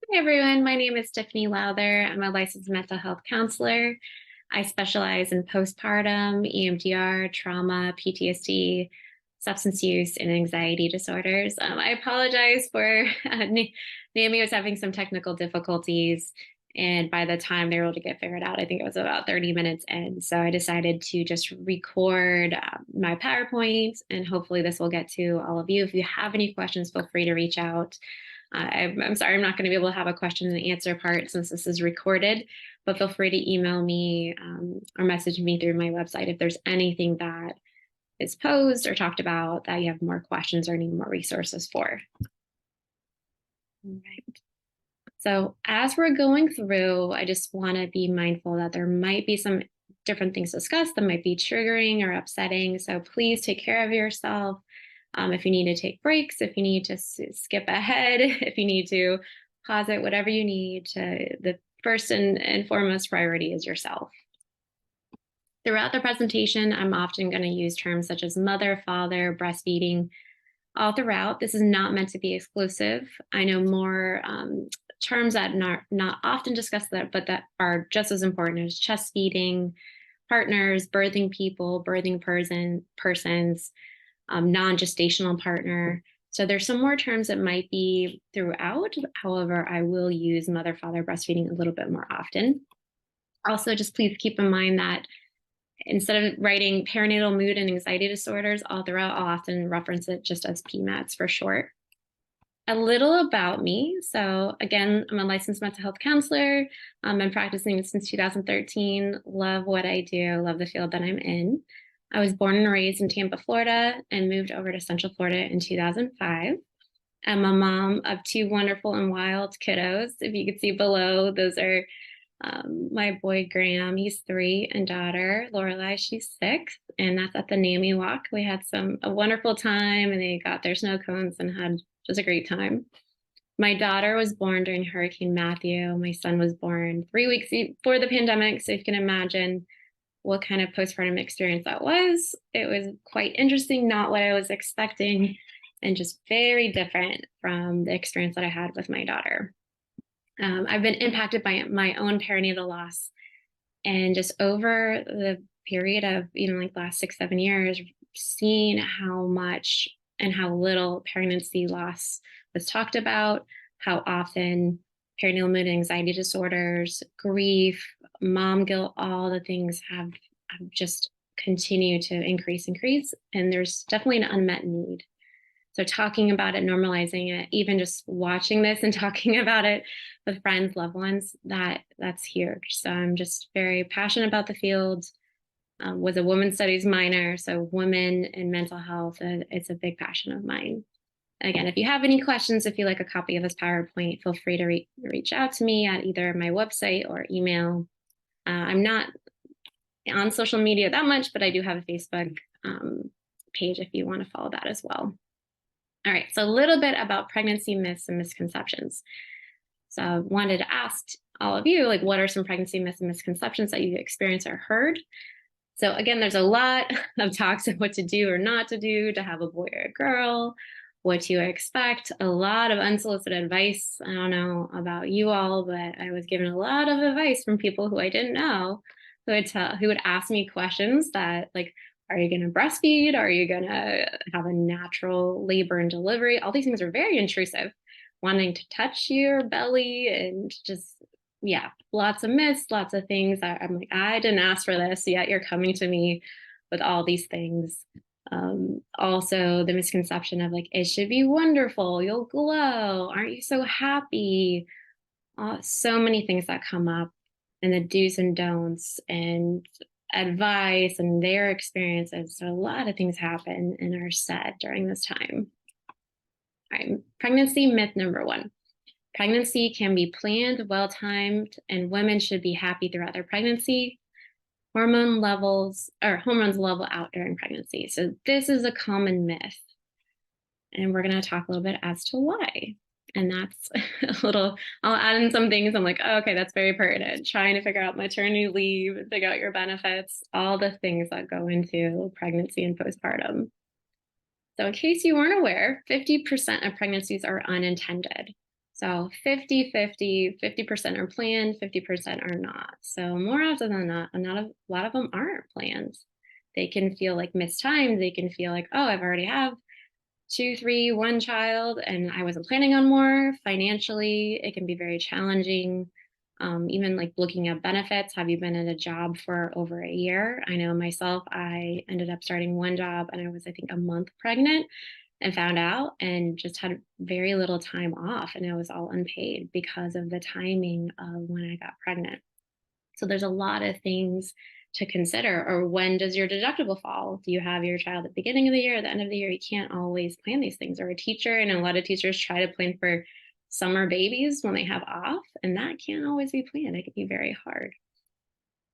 Hey everyone, my name is Tiffany Lowther. I'm a licensed mental health counselor. I specialize in postpartum, EMDR, trauma, PTSD, substance use, and anxiety disorders. I apologize for Naomi was having some technical difficulties, and by the time they were able to get figured out, I think it was about 30 minutes in. So I decided to just record my PowerPoint, and hopefully this will get to all of you. If you have any questions, feel free to reach out. I'm sorry, I'm not going to be able to have a question and answer part since this is recorded, but feel free to email me or message me through my website if there's anything that is posed or talked about that you have more questions or need more resources for. All right. So as we're going through, I just want to be mindful that there might be some different things discussed that might be triggering or upsetting. So please take care of yourself. If you need to take breaks, if you need to skip ahead, if you need to pause it, whatever you need to, the first and foremost priority is yourself. Throughout the presentation, I'm often going to use terms such as mother, father, breastfeeding, all throughout. This is not meant to be exclusive. I know more terms that not often discussed that, but that are just as important as chest feeding, partners, birthing people, birthing persons, non-gestational partner. So there's some more terms that might be throughout. However, I will use mother, father, breastfeeding a little bit more often. Also, just please keep in mind that instead of writing perinatal mood and anxiety disorders all throughout, I'll often reference it just as PMATs for short. A little about me. So again, I'm a licensed mental health counselor. I'm practicing since 2013. Love what I do. Love the field that I'm in. I was born and raised in Tampa, Florida, and moved over to Central Florida in 2005. I'm a mom of two wonderful and wild kiddos. If you could see below, those are my boy Graham, he's 3, and daughter Lorelai, she's 6, and that's at the NAMI walk. We had a wonderful time, and they got their snow cones and had just a great time. My daughter was born during Hurricane Matthew. My son was born 3 weeks before the pandemic, so you can imagine what kind of postpartum experience that was. It was quite interesting, not what I was expecting, and just very different from the experience that I had with my daughter. I've been impacted by my own perinatal loss, and just over the period of like last 6-7 years, seeing how much and how little pregnancy loss was talked about, how often perinatal mood and anxiety disorders, grief, mom guilt, all the things have just continued to increase, and there's definitely an unmet need. So talking about it, normalizing it, even just watching this and talking about it with friends, loved ones, that's huge. So I'm just very passionate about the field. Was a women's studies minor, so women and mental health, it's a big passion of mine. Again, if you have any questions, if you like a copy of this PowerPoint, feel free to reach out to me at either my website or email. I'm not on social media that much, but I do have a Facebook page if you want to follow that as well. All right, so a little bit about pregnancy myths and misconceptions. So I wanted to ask all of you, what are some pregnancy myths and misconceptions that you've experienced or heard? So again, there's a lot of talks of what to do or not to do to have a boy or a girl, what to expect, a lot of unsolicited advice. I don't know about you all, but I was given a lot of advice from people who I didn't know, who would ask me questions that are you going to breastfeed? Are you going to have a natural labor and delivery? All these things are very intrusive, wanting to touch your belly and just, yeah, lots of myths, lots of things that I'm like, I didn't ask for this, yet you're coming to me with all these things. Also the misconception of it should be wonderful, you'll glow, aren't you so happy? So many things that come up, and the do's and don'ts and advice and their experiences. So a lot of things happen and are said during this time. All right, pregnancy myth number 1. Pregnancy can be planned, well-timed, and women should be happy throughout their pregnancy. Hormones level out during pregnancy. So this is a common myth. And we're going to talk a little bit as to why. And that's I'll add in some things. I'm like, oh, okay, that's very pertinent. Trying to figure out maternity leave, figure out your benefits, all the things that go into pregnancy and postpartum. So in case you weren't aware, 50% of pregnancies are unintended. So 50-50, 50% are planned, 50% are not. So more often than not, a lot of them aren't planned. They can feel like missed time. They can feel like, oh, I've already have two, three, one child, and I wasn't planning on more. Financially, it can be very challenging. Even like looking at benefits. Have you been in a job for over a year? I know myself, I ended up starting one job and I was, I think, a month pregnant and found out and just had very little time off. And it was all unpaid because of the timing of when I got pregnant. So there's a lot of things to consider. Or when does your deductible fall? Do you have your child at the beginning of the year, at the end of the year? You can't always plan these things. Or a teacher, and a lot of teachers try to plan for summer babies when they have off, and that can't always be planned. It can be very hard.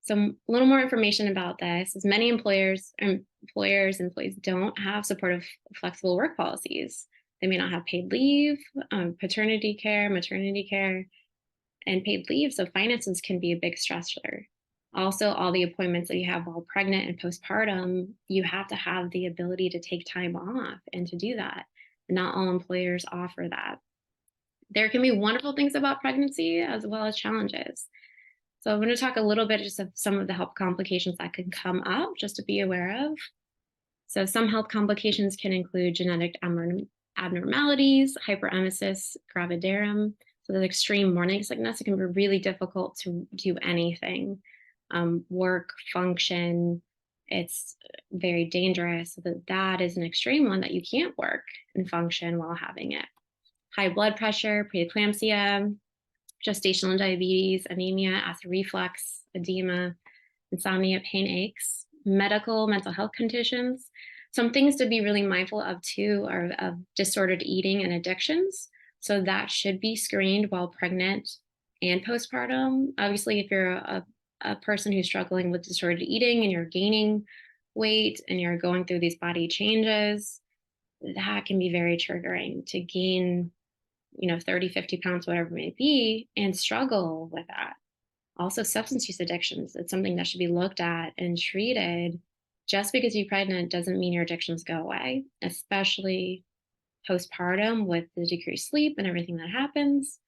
So a little more information about this is many employees don't have supportive, flexible work policies. They may not have paid leave, paternity care, maternity care, and paid leave. So finances can be a big stressor. Also, all the appointments that you have while pregnant and postpartum, you have to have the ability to take time off and to do that. Not all employers offer that. There can be wonderful things about pregnancy as well as challenges. So I'm going to talk a little bit just of some of the health complications that can come up just to be aware of. So some health complications can include genetic abnormalities, hyperemesis gravidarum, so the extreme morning sickness. It can be really difficult to do anything, work, function. It's very dangerous. So that is an extreme one that you can't work and function while having it. High blood pressure, preeclampsia, gestational diabetes, anemia, acid reflux, edema, insomnia, pain, aches, mental health conditions. Some things to be really mindful of too are of disordered eating and addictions. So that should be screened while pregnant and postpartum. Obviously, if you're a person who's struggling with disordered eating and you're gaining weight and you're going through these body changes, that can be very triggering to gain 30, 50 pounds, whatever it may be, and struggle with that. Also, substance use addictions. It's something that should be looked at and treated. Just because you're pregnant doesn't mean your addictions go away, especially postpartum with the decreased sleep and everything that happens.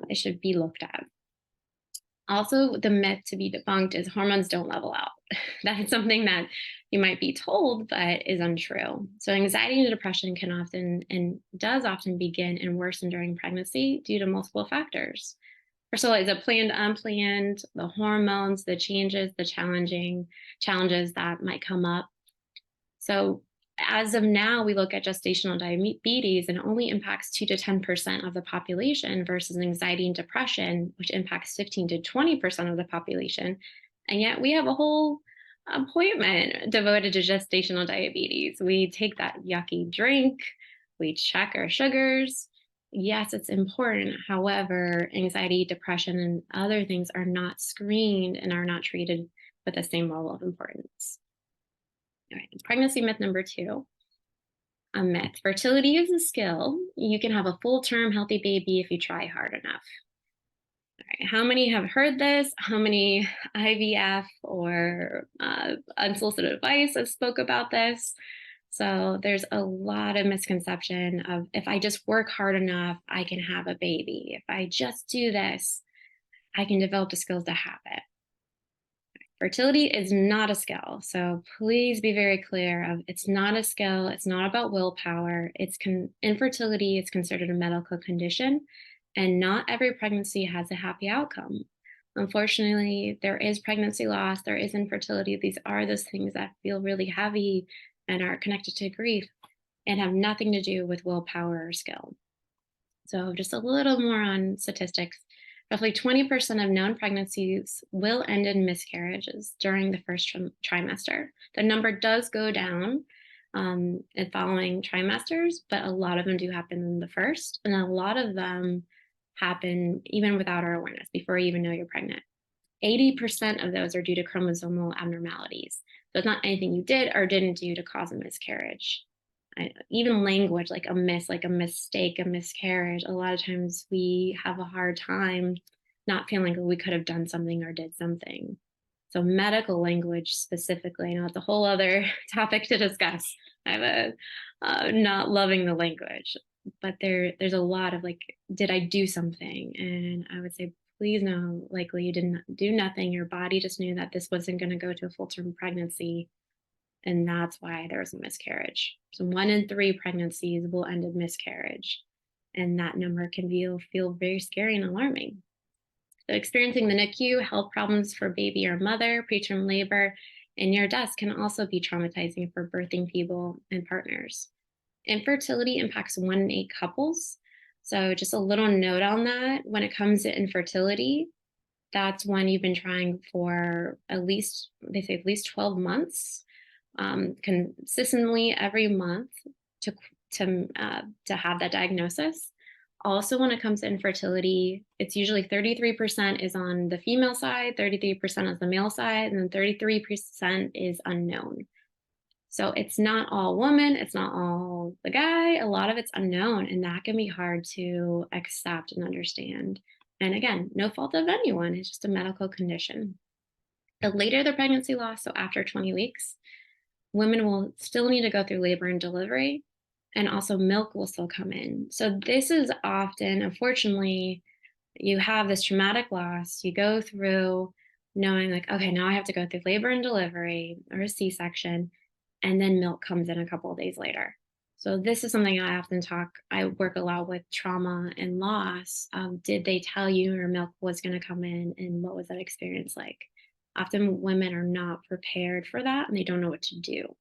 It should be looked at. Also, the myth to be debunked is hormones don't level out. That is something that you might be told, but is untrue. So anxiety and depression can often and does often begin and worsen during pregnancy due to multiple factors. First of all, is it planned, unplanned, the hormones, the changes, the challenges that might come up. So as of now, we look at gestational diabetes and it only impacts 2 to 10% of the population versus anxiety and depression, which impacts 15 to 20% of the population. And yet we have a whole appointment devoted to gestational diabetes. We take that yucky drink, we check our sugars. Yes, it's important. However, anxiety, depression, and other things are not screened and are not treated with the same level of importance. All right, pregnancy myth number 2. A myth. Fertility is a skill. You can have a full-term healthy baby if you try hard enough. All right, how many have heard this? How many IVF or unsolicited advice have spoke about this? So there's a lot of misconception of if I just work hard enough, I can have a baby. If I just do this, I can develop the skills to have it. Fertility is not a skill. So please be very clear of it's not a skill. It's not about willpower. Infertility is considered a medical condition, and not every pregnancy has a happy outcome. Unfortunately, there is pregnancy loss, there is infertility. These are those things that feel really heavy and are connected to grief and have nothing to do with willpower or skill. So just a little more on statistics. Roughly 20% of known pregnancies will end in miscarriages during the first trimester. The number does go down in following trimesters, but a lot of them do happen in the first, and a lot of them happen even without our awareness, before you even know you're pregnant. 80% of those are due to chromosomal abnormalities. So it's not anything you did or didn't do to cause a miscarriage. Even language, like a mistake, a miscarriage, a lot of times we have a hard time not feeling like we could have done something or did something. So medical language specifically, I know it's a whole other topic to discuss. I have not loving the language. but there's a lot of like, did I do something? And I would say, please no, likely you did not do nothing. Your body just knew that this wasn't going to go to a full-term pregnancy. And that's why there was a miscarriage. So 1 in 3 pregnancies will end in miscarriage. And that number can feel very scary and alarming. So experiencing the NICU, health problems for baby or mother, preterm labor, and near deaths can also be traumatizing for birthing people and partners. Infertility impacts 1 in 8 couples. So just a little note on that. When it comes to infertility, that's when you've been trying for at least, they say at least 12 months, consistently every month to to have that diagnosis. Also, when it comes to infertility, it's usually 33% is on the female side, 33% is the male side, and then 33% is unknown. So it's not all woman, it's not all the guy. A lot of it's unknown, and that can be hard to accept and understand. And again, no fault of anyone, it's just a medical condition. The later the pregnancy loss, so after 20 weeks, women will still need to go through labor and delivery, and also milk will still come in. So this is often, unfortunately, you have this traumatic loss, you go through knowing like, okay, now I have to go through labor and delivery or a C-section, and then milk comes in a couple of days later. So this is something I work a lot with trauma and loss. Did they tell you your milk was going to come in, and what was that experience like? Often women are not prepared for that and they don't know what to do.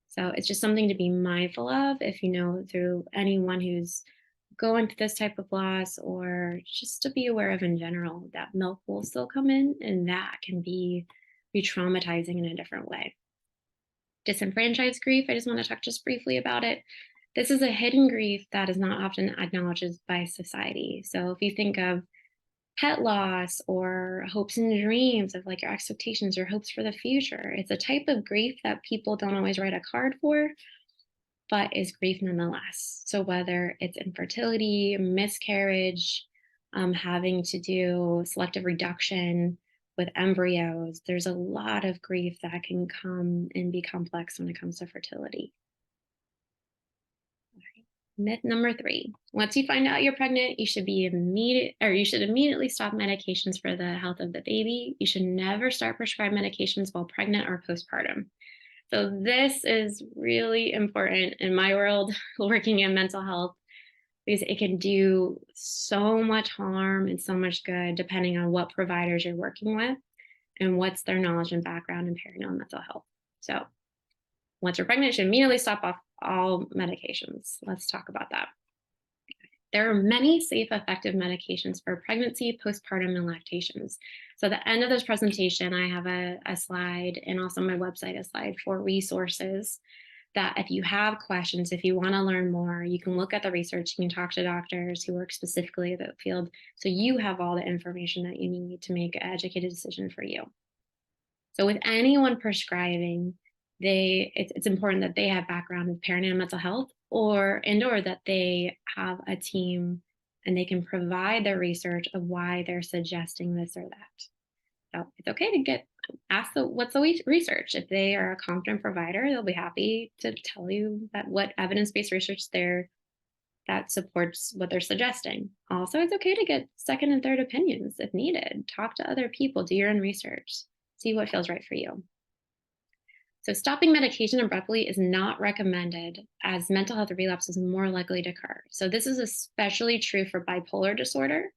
So it's just something to be mindful of if you know through anyone who's going through this type of loss, or just to be aware of in general that milk will still come in, and that can be traumatizing in a different way. Disenfranchised grief, I just want to talk just briefly about it. This is a hidden grief that is not often acknowledged by society. So if you think of pet loss or hopes and dreams of like your expectations or hopes for the future, it's a type of grief that people don't always write a card for, but is grief nonetheless. So whether it's infertility, miscarriage, having to do selective reduction with embryos, there's a lot of grief that can come and be complex when it comes to fertility. Myth number 3: once you find out you're pregnant, you should immediately stop medications for the health of the baby. You should never start prescribed medications while pregnant or postpartum. So this is really important in my world, working in mental health, because it can do so much harm and so much good depending on what providers you're working with and what's their knowledge and background in perinatal mental health. So once you're pregnant, you should immediately stop off all medications. Let's talk about that. There are many safe, effective medications for pregnancy, postpartum, and lactations. So at the end of this presentation, I have a slide, and also my website, a slide for resources that if you have questions, if you want to learn more, you can look at the research, you can talk to doctors who work specifically in the field, so you have all the information that you need to make an educated decision for you. So with anyone prescribing, it's important that they have background in perinatal mental health, or that they have a team and they can provide their research of why they're suggesting this or that. So it's okay to ask what's the research. If they are a competent provider, they'll be happy to tell you that what evidence-based research that supports what they're suggesting. Also, it's okay to get second and third opinions if needed. Talk to other people, do your own research, see what feels right for you. So stopping medication abruptly is not recommended, as mental health relapse is more likely to occur. So this is especially true for bipolar disorder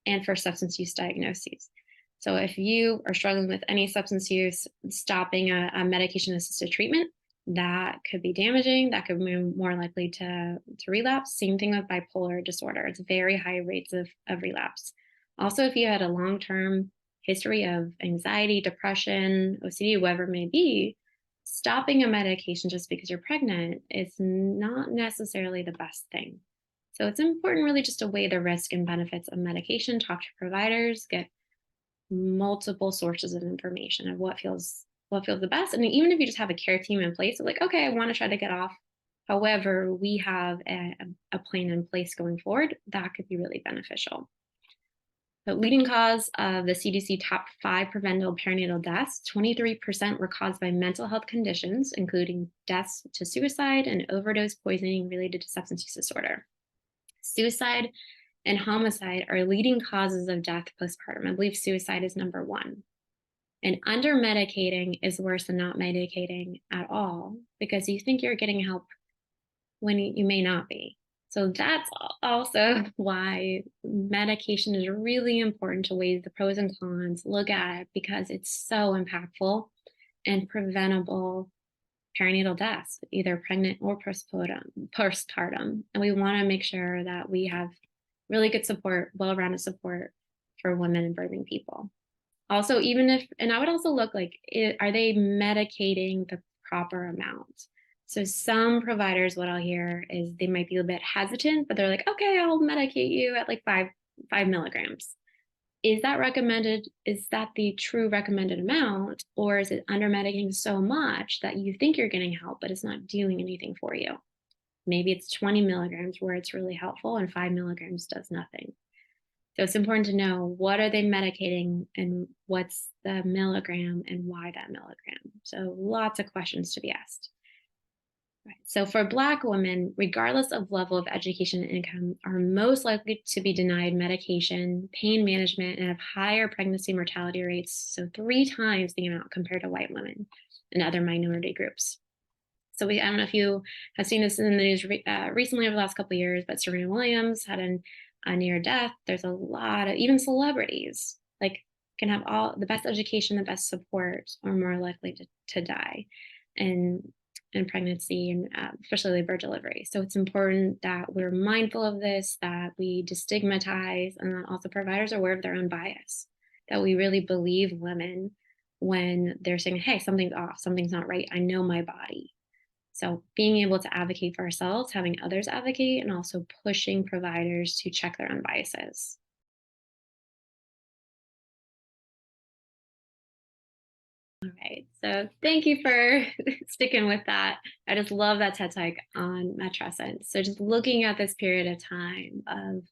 and for substance use diagnoses. So if you are struggling with any substance use, stopping a medication-assisted treatment, that could be damaging. That could be more likely to relapse. Same thing with bipolar disorder. It's very high rates of relapse. Also, if you had a long-term history of anxiety, depression, OCD, whatever it may be, stopping a medication just because you're pregnant is not necessarily the best thing. So it's important really just to weigh the risk and benefits of medication, talk to providers, get multiple sources of information of what feels the best. And even if you just have a care team in place, like, okay, I want to try to get off. However, we have a plan in place going forward, that could be really beneficial. The leading cause of the CDC top 5 preventable perinatal deaths, 23% were caused by mental health conditions, including deaths to suicide and overdose poisoning related to substance use disorder. Suicide and homicide are leading causes of death postpartum. I believe suicide is number 1. And under medicating is worse than not medicating at all, because you think you're getting help when you may not be. So that's also why medication is really important, to weigh the pros and cons, look at it, because it's so impactful and preventable perinatal deaths, either pregnant or postpartum. And we want to make sure that we have really good support, well-rounded support for women and birthing people. Also, even if, and I would also look like, are they medicating the proper amount? So some providers, what I'll hear is they might be a bit hesitant, but they're like, okay, I'll medicate you at like 5 milligrams. Is that recommended? Is that the true recommended amount? Or is it under medicating so much that you think you're getting help, but it's not doing anything for you? Maybe it's 20 milligrams where it's really helpful and 5 milligrams does nothing. So it's important to know, what are they medicating and what's the milligram and why that milligram? So lots of questions to be asked. Right. So for Black women, regardless of level of education and income, are most likely to be denied medication, pain management, and have higher pregnancy mortality rates. So 3 times the amount compared to white women and other minority groups. So I don't know if you have seen this in the news recently over the last couple of years, but Serena Williams had a near death. There's a lot of, even celebrities like can have all the best education, the best support, are more likely to die in pregnancy and especially labor delivery. So it's important that we're mindful of this, that we destigmatize, and that also providers are aware of their own bias, that we really believe women when they're saying, hey, something's off, something's not right, I know my body. So being able to advocate for ourselves, having others advocate, and also pushing providers to check their own biases. All right. So thank you for sticking with that. I just love that TED Talk on matrescence. So just looking at this period of time of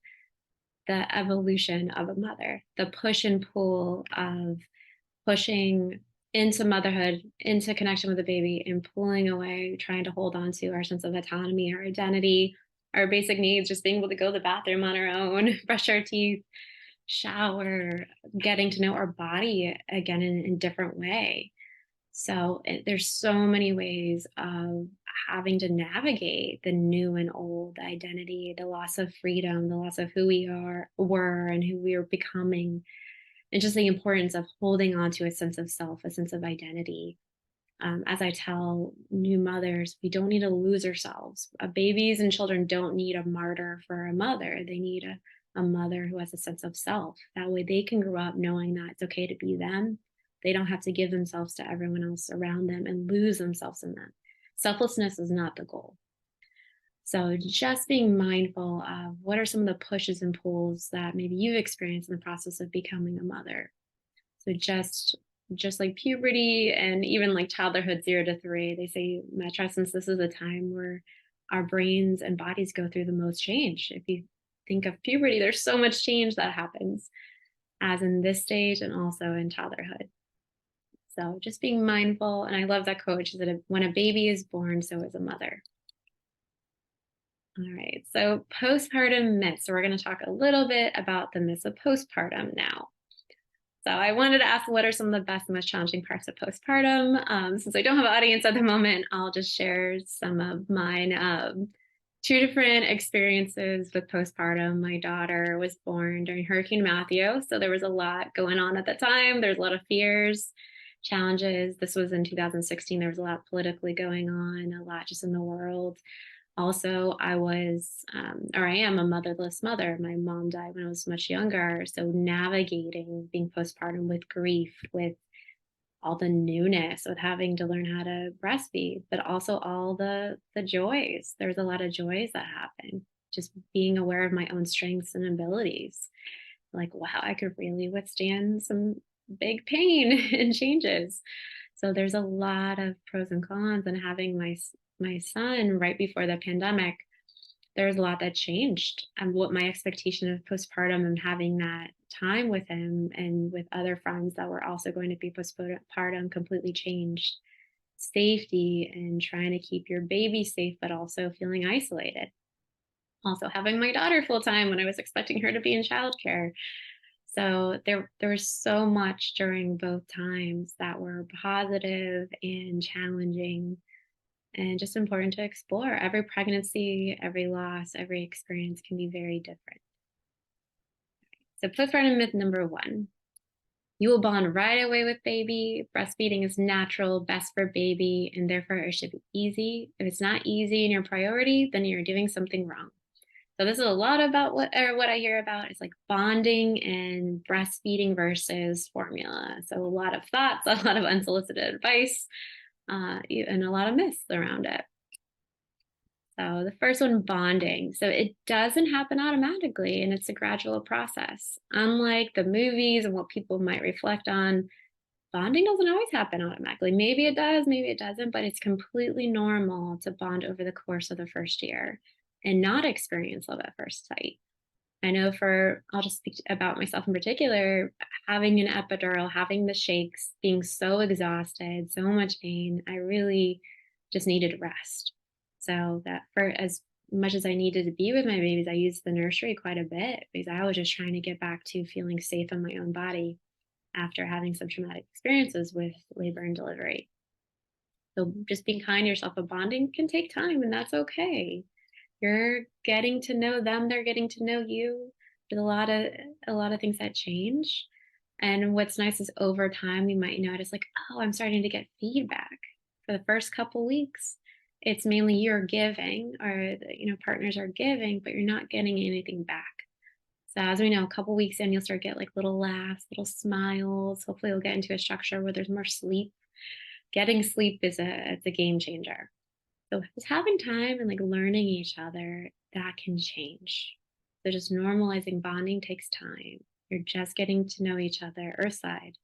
the evolution of a mother, the push and pull of pushing into motherhood, into connection with the baby, and pulling away, trying to hold on to our sense of autonomy, our identity, our basic needs, just being able to go to the bathroom on our own, brush our teeth, shower, getting to know our body again in a different way. So there's so many ways of having to navigate the new and old identity, the loss of freedom, the loss of who we were and who we are becoming, and just the importance of holding on to a sense of self, a sense of identity. As I tell new mothers, we don't need to lose ourselves. Babies and children don't need a martyr for a mother. They need a mother who has a sense of self. That way they can grow up knowing that it's okay to be them. They don't have to give themselves to everyone else around them and lose themselves in them. Selflessness is not the goal. So just being mindful of what are some of the pushes and pulls that maybe you've experienced in the process of becoming a mother. So just like puberty and even like childhood 0 to 3, they say matrescence, this is a time where our brains and bodies go through the most change. If you think of puberty, there's so much change that happens as in this stage and also in toddlerhood. So just being mindful. And I love that quote, which is that when a baby is born, so is a mother. All right, so postpartum myths. So we're going to talk a little bit about the myths of postpartum now. So I wanted to ask, what are some of the best and most challenging parts of postpartum? Since I don't have an audience at the moment, I'll just share some of mine. 2 different experiences with postpartum. My daughter was born during Hurricane Matthew, so there was a lot going on at the time. There's a lot of fears, challenges. This was in 2016. There was a lot politically going on, a lot just in the world. Also, I am a motherless mother. My mom died when I was much younger. So navigating being postpartum with grief, with all the newness, with having to learn how to breastfeed, but also all the joys. There's a lot of joys that happen. Just being aware of my own strengths and abilities. Like, wow, I could really withstand some big pain and changes. So there's a lot of pros and cons, and having my son right before the pandemic, there's a lot that changed, and what my expectation of postpartum and having that time with him and with other friends that were also going to be postpartum completely changed. Safety and trying to keep your baby safe, but also feeling isolated. Also having my daughter full time when I was expecting her to be in childcare. So there was so much during both times that were positive and challenging and just important to explore. Every pregnancy, every loss, every experience can be very different. So postpartum myth number one. You will bond right away with baby. Breastfeeding is natural, best for baby, and therefore it should be easy. If it's not easy in your priority, then you're doing something wrong. So this is a lot about what I hear about is like bonding and breastfeeding versus formula. So a lot of thoughts, a lot of unsolicited advice, and a lot of myths around it. So the first one, bonding. So it doesn't happen automatically and it's a gradual process. Unlike the movies and what people might reflect on, bonding doesn't always happen automatically. Maybe it does, maybe it doesn't, but it's completely normal to bond over the course of the first year and not experience love at first sight. I know I'll just speak about myself in particular, having an epidural, having the shakes, being so exhausted, so much pain, I really just needed rest. So that for as much as I needed to be with my babies, I used the nursery quite a bit because I was just trying to get back to feeling safe in my own body after having some traumatic experiences with labor and delivery. So just being kind to yourself, and bonding can take time, and that's okay. You're getting to know them, they're getting to know you. There's a lot of things that change. And what's nice is over time you might notice like, oh, I'm starting to get feedback. For the first couple weeks, it's mainly you're giving or partners are giving, but you're not getting anything back. So as we know, a couple weeks in, you'll start to get like little laughs, little smiles. Hopefully you'll get into a structure where there's more sleep. Getting sleep it's a game changer. So just having time and like learning each other, that can change. So just normalizing bonding takes time. You're just getting to know each other, earthside.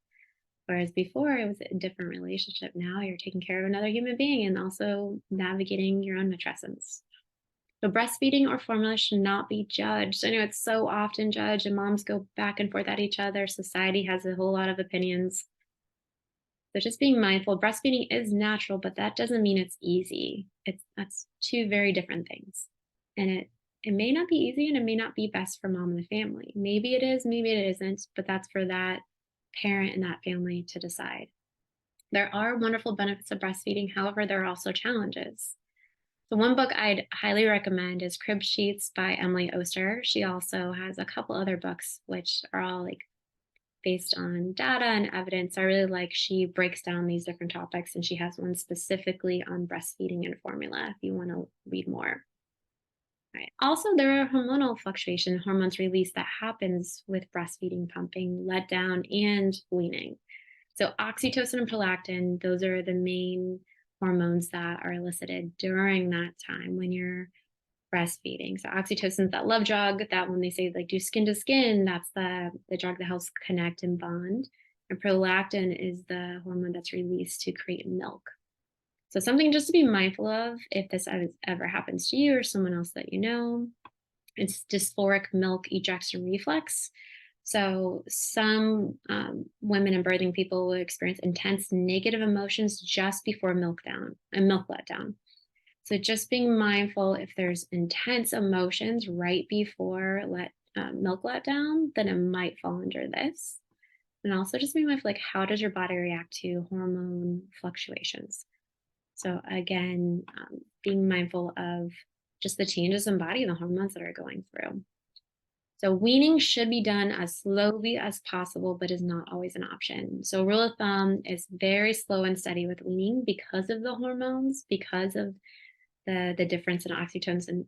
Whereas before it was a different relationship. Now you're taking care of another human being and also navigating your own matrescence. So breastfeeding or formula should not be judged. I know it's so often judged and moms go back and forth at each other. Society has a whole lot of opinions. So just being mindful, breastfeeding is natural, but that doesn't mean it's easy. That's two very different things. And it may not be easy and it may not be best for mom and the family. Maybe it is, maybe it isn't, but that's for that parent and that family to decide. There are wonderful benefits of breastfeeding. However, there are also challenges. So one book I'd highly recommend is Crib Sheets by Emily Oster. She also has a couple other books, which are all like based on data and evidence. I really like she breaks down these different topics, and she has one specifically on breastfeeding and formula if you want to read more. Right. Also, there are hormonal fluctuation, hormones released that happens with breastfeeding, pumping, letdown, and weaning. So oxytocin and prolactin, those are the main hormones that are elicited during that time when you're breastfeeding. So oxytocin is that love drug that when they say like do skin to skin, that's the drug that helps connect and bond. And prolactin is the hormone that's released to create milk. So something just to be mindful of if this ever happens to you or someone else that you know. It's dysphoric milk ejection reflex. So some women and birthing people will experience intense negative emotions just before milk letdown. So just being mindful if there's intense emotions right before milk letdown, then it might fall under this. And also just being mindful, like how does your body react to hormone fluctuations? So again, being mindful of just the changes in body and the hormones that are going through. So weaning should be done as slowly as possible, but is not always an option. So rule of thumb is very slow and steady with weaning because of the hormones, because of the difference in oxytocin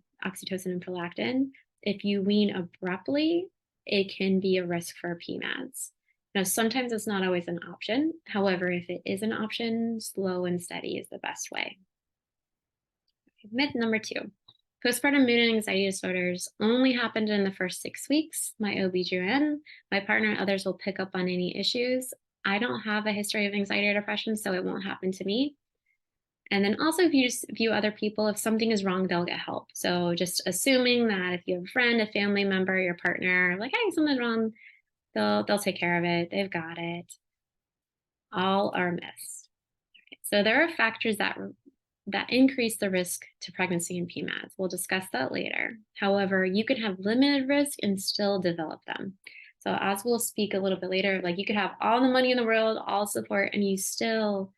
and prolactin. If you wean abruptly, it can be a risk for PMADs. Now, sometimes it's not always an option. However, if it is an option, slow and steady is the best way. Myth number 2. Postpartum mood and anxiety disorders only happened in the first 6 weeks. My OB/GYN, my partner, and others will pick up on any issues. I don't have a history of anxiety or depression, so it won't happen to me. And then also, if you just view other people, if something is wrong, they'll get help. So just assuming that if you have a friend, a family member, your partner, like, hey, something's wrong, they'll take care of it. They've got it. All are myths. So there are factors that increase the risk to pregnancy and PMADs. We'll discuss that later. However, you can have limited risk and still develop them. So as we'll speak a little bit later, like you could have all the money in the world, all support, and you still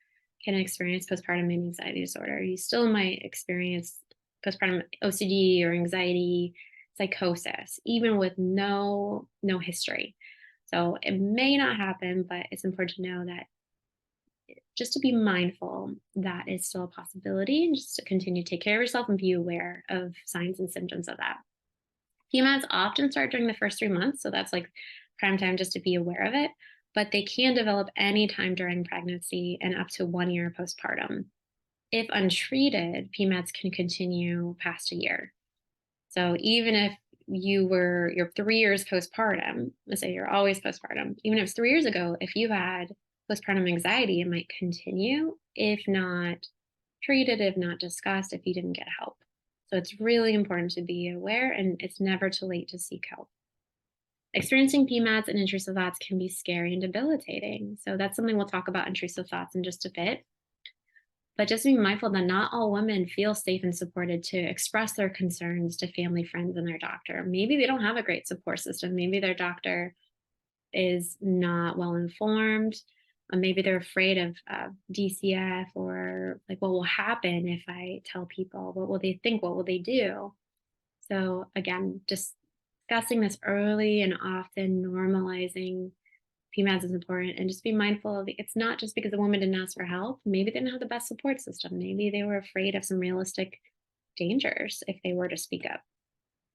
can experience postpartum anxiety disorder. You still might experience postpartum OCD or anxiety, psychosis, even with no history. So it may not happen, but it's important to know that just to be mindful that is still a possibility and just to continue to take care of yourself and be aware of signs and symptoms of that. PMADs often start during the first 3 months, so that's like prime time just to be aware of it, but they can develop anytime during pregnancy and up to 1 year postpartum. If untreated, PMADs can continue past a year. So even if you're 3 years postpartum, let's say you're always postpartum, even if it's 3 years ago, if you had postpartum anxiety, it might continue if not treated, if not discussed, if you didn't get help. So it's really important to be aware, and it's never too late to seek help. Experiencing PMADs and intrusive thoughts can be scary and debilitating. So that's something we'll talk about, intrusive thoughts, in just a bit. But just being mindful that not all women feel safe and supported to express their concerns to family, friends, and their doctor. Maybe they don't have a great support system. Maybe their doctor is not well informed. Maybe they're afraid of DCF, or like, what will happen if I tell people? What will they think? What will they do? So, again, just discussing this early and often normalizing PMADs is important, and just be mindful of it's not just because a woman didn't ask for help. Maybe they didn't have the best support system. Maybe they were afraid of some realistic dangers if they were to speak up.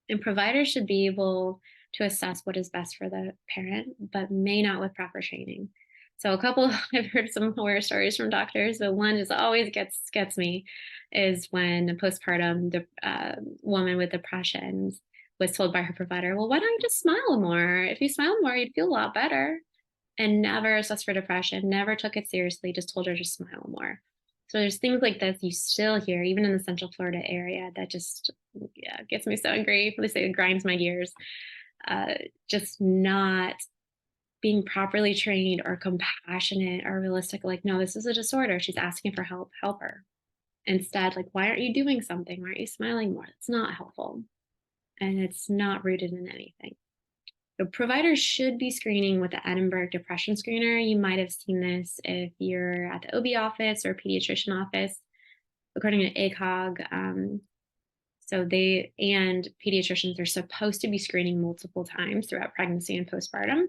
And providers should be able to assess what is best for the parent, but may not with proper training. So a couple, I've heard some horror stories from doctors, but one just always gets me is when a postpartum woman with depression was told by her provider, well, why don't you just smile more? If you smile more, you'd feel a lot better. And never assessed for depression, never took it seriously, just told her to smile more. So there's things like this you still hear, even in the Central Florida area, that just, yeah, gets me so angry. They say it grinds my gears. Just not being properly trained or compassionate or realistic. Like, no, this is a disorder. She's asking for help. Help her. Instead, like, why aren't you doing something? Why aren't you smiling more? It's not helpful, and it's not rooted in anything. So providers should be screening with the Edinburgh Depression Screener. You might have seen this if you're at the OB office or pediatrician office, according to ACOG. So they and pediatricians are supposed to be screening multiple times throughout pregnancy and postpartum.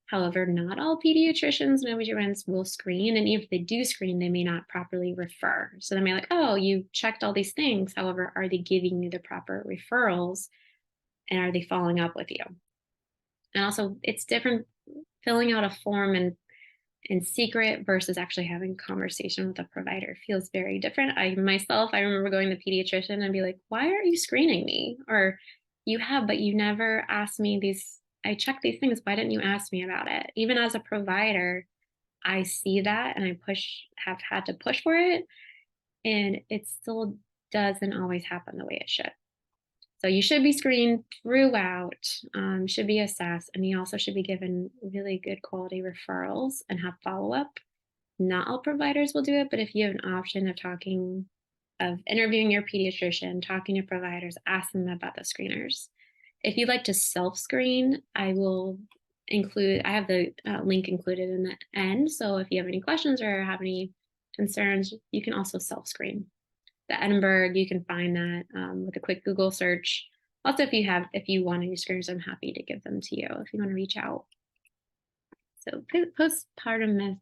However, not all pediatricians and OBGYNs will screen. And if they do screen, they may not properly refer. So they may like, oh, you checked all these things. However, are they giving you the proper referrals? And are they following up with you? And also, it's different filling out a form in secret versus actually having a conversation with a provider. Feels very different. I remember going to the pediatrician and be like, why aren't you screening me? Or you have, but you never asked me these. I checked these things. Why didn't you ask me about it? Even as a provider, I see that and have had to push for it. And it still doesn't always happen the way it should. So you should be screened throughout, should be assessed, and you also should be given really good quality referrals and have follow-up. Not all providers will do it, but if you have an option of interviewing your pediatrician, talking to providers, ask them about the screeners. If you'd like to self-screen, I have the link included in the end. So if you have any questions or have any concerns, you can also self-screen. The Edinburgh, you can find that with a quick Google search. Also, if you want any screeners, I'm happy to give them to you if you want to reach out. So postpartum myth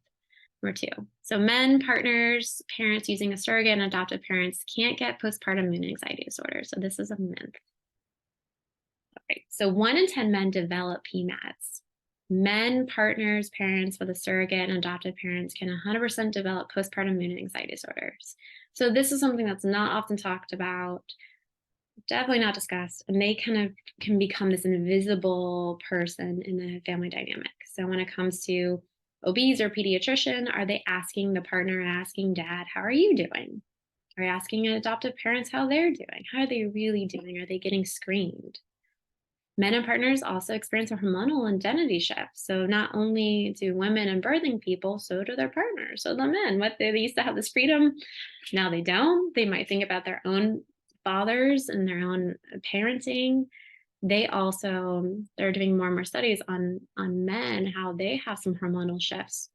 number 2. So men, partners, parents using a surrogate and adoptive parents can't get postpartum mood anxiety disorder. So this is a myth. All right. So 1 in 10 men develop PMADs. Men, partners, parents with a surrogate and adoptive parents can 100% develop postpartum mood anxiety disorders. So this is something that's not often talked about, definitely not discussed, and they kind of can become this invisible person in the family dynamic. So when it comes to OBs or pediatrician, are they asking the partner, asking dad, how are you doing? Are you asking adoptive parents how they're doing? How are they really doing? Are they getting screened? Men and partners also experience a hormonal identity shift. So not only do women and birthing people, so do their partners. So the men, what they used to have this freedom, now they don't. They might think about their own fathers and their own parenting. They also they're doing more and more studies on men, how they have some hormonal shifts.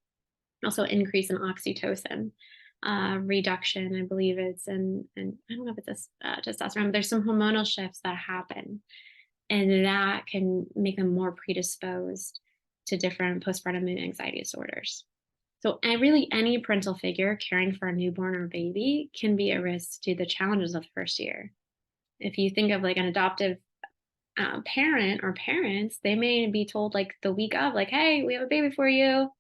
Also increase in oxytocin, reduction, I believe it's and I don't know if it's testosterone, but there's some hormonal shifts that happen, and that can make them more predisposed to different postpartum mood anxiety disorders. So, and really, any parental figure caring for a newborn or baby can be a risk to the challenges of the first year. If you think of like an adoptive parent or parents, they may be told like the week of, like, hey, we have a baby for you.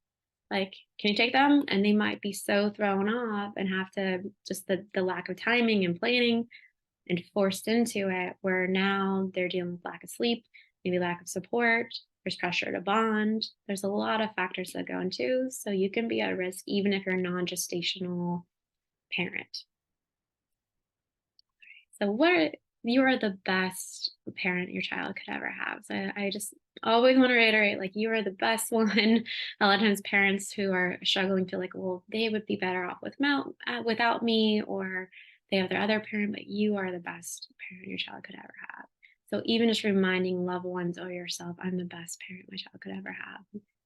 Like, can you take them? And they might be so thrown off and have to just the lack of timing and planning and forced into it, where now they're dealing with lack of sleep, maybe lack of support. There's pressure to bond. There's a lot of factors that go into. So you can be at risk even if you're a non gestational parent. So what you are the best parent your child could ever have. So I just always want to reiterate, like you are the best one. A lot of times parents who are struggling feel like, well, they would be better off without me, or they have their other parent, but you are the best parent your child could ever have. So even just reminding loved ones or yourself, I'm the best parent my child could ever have.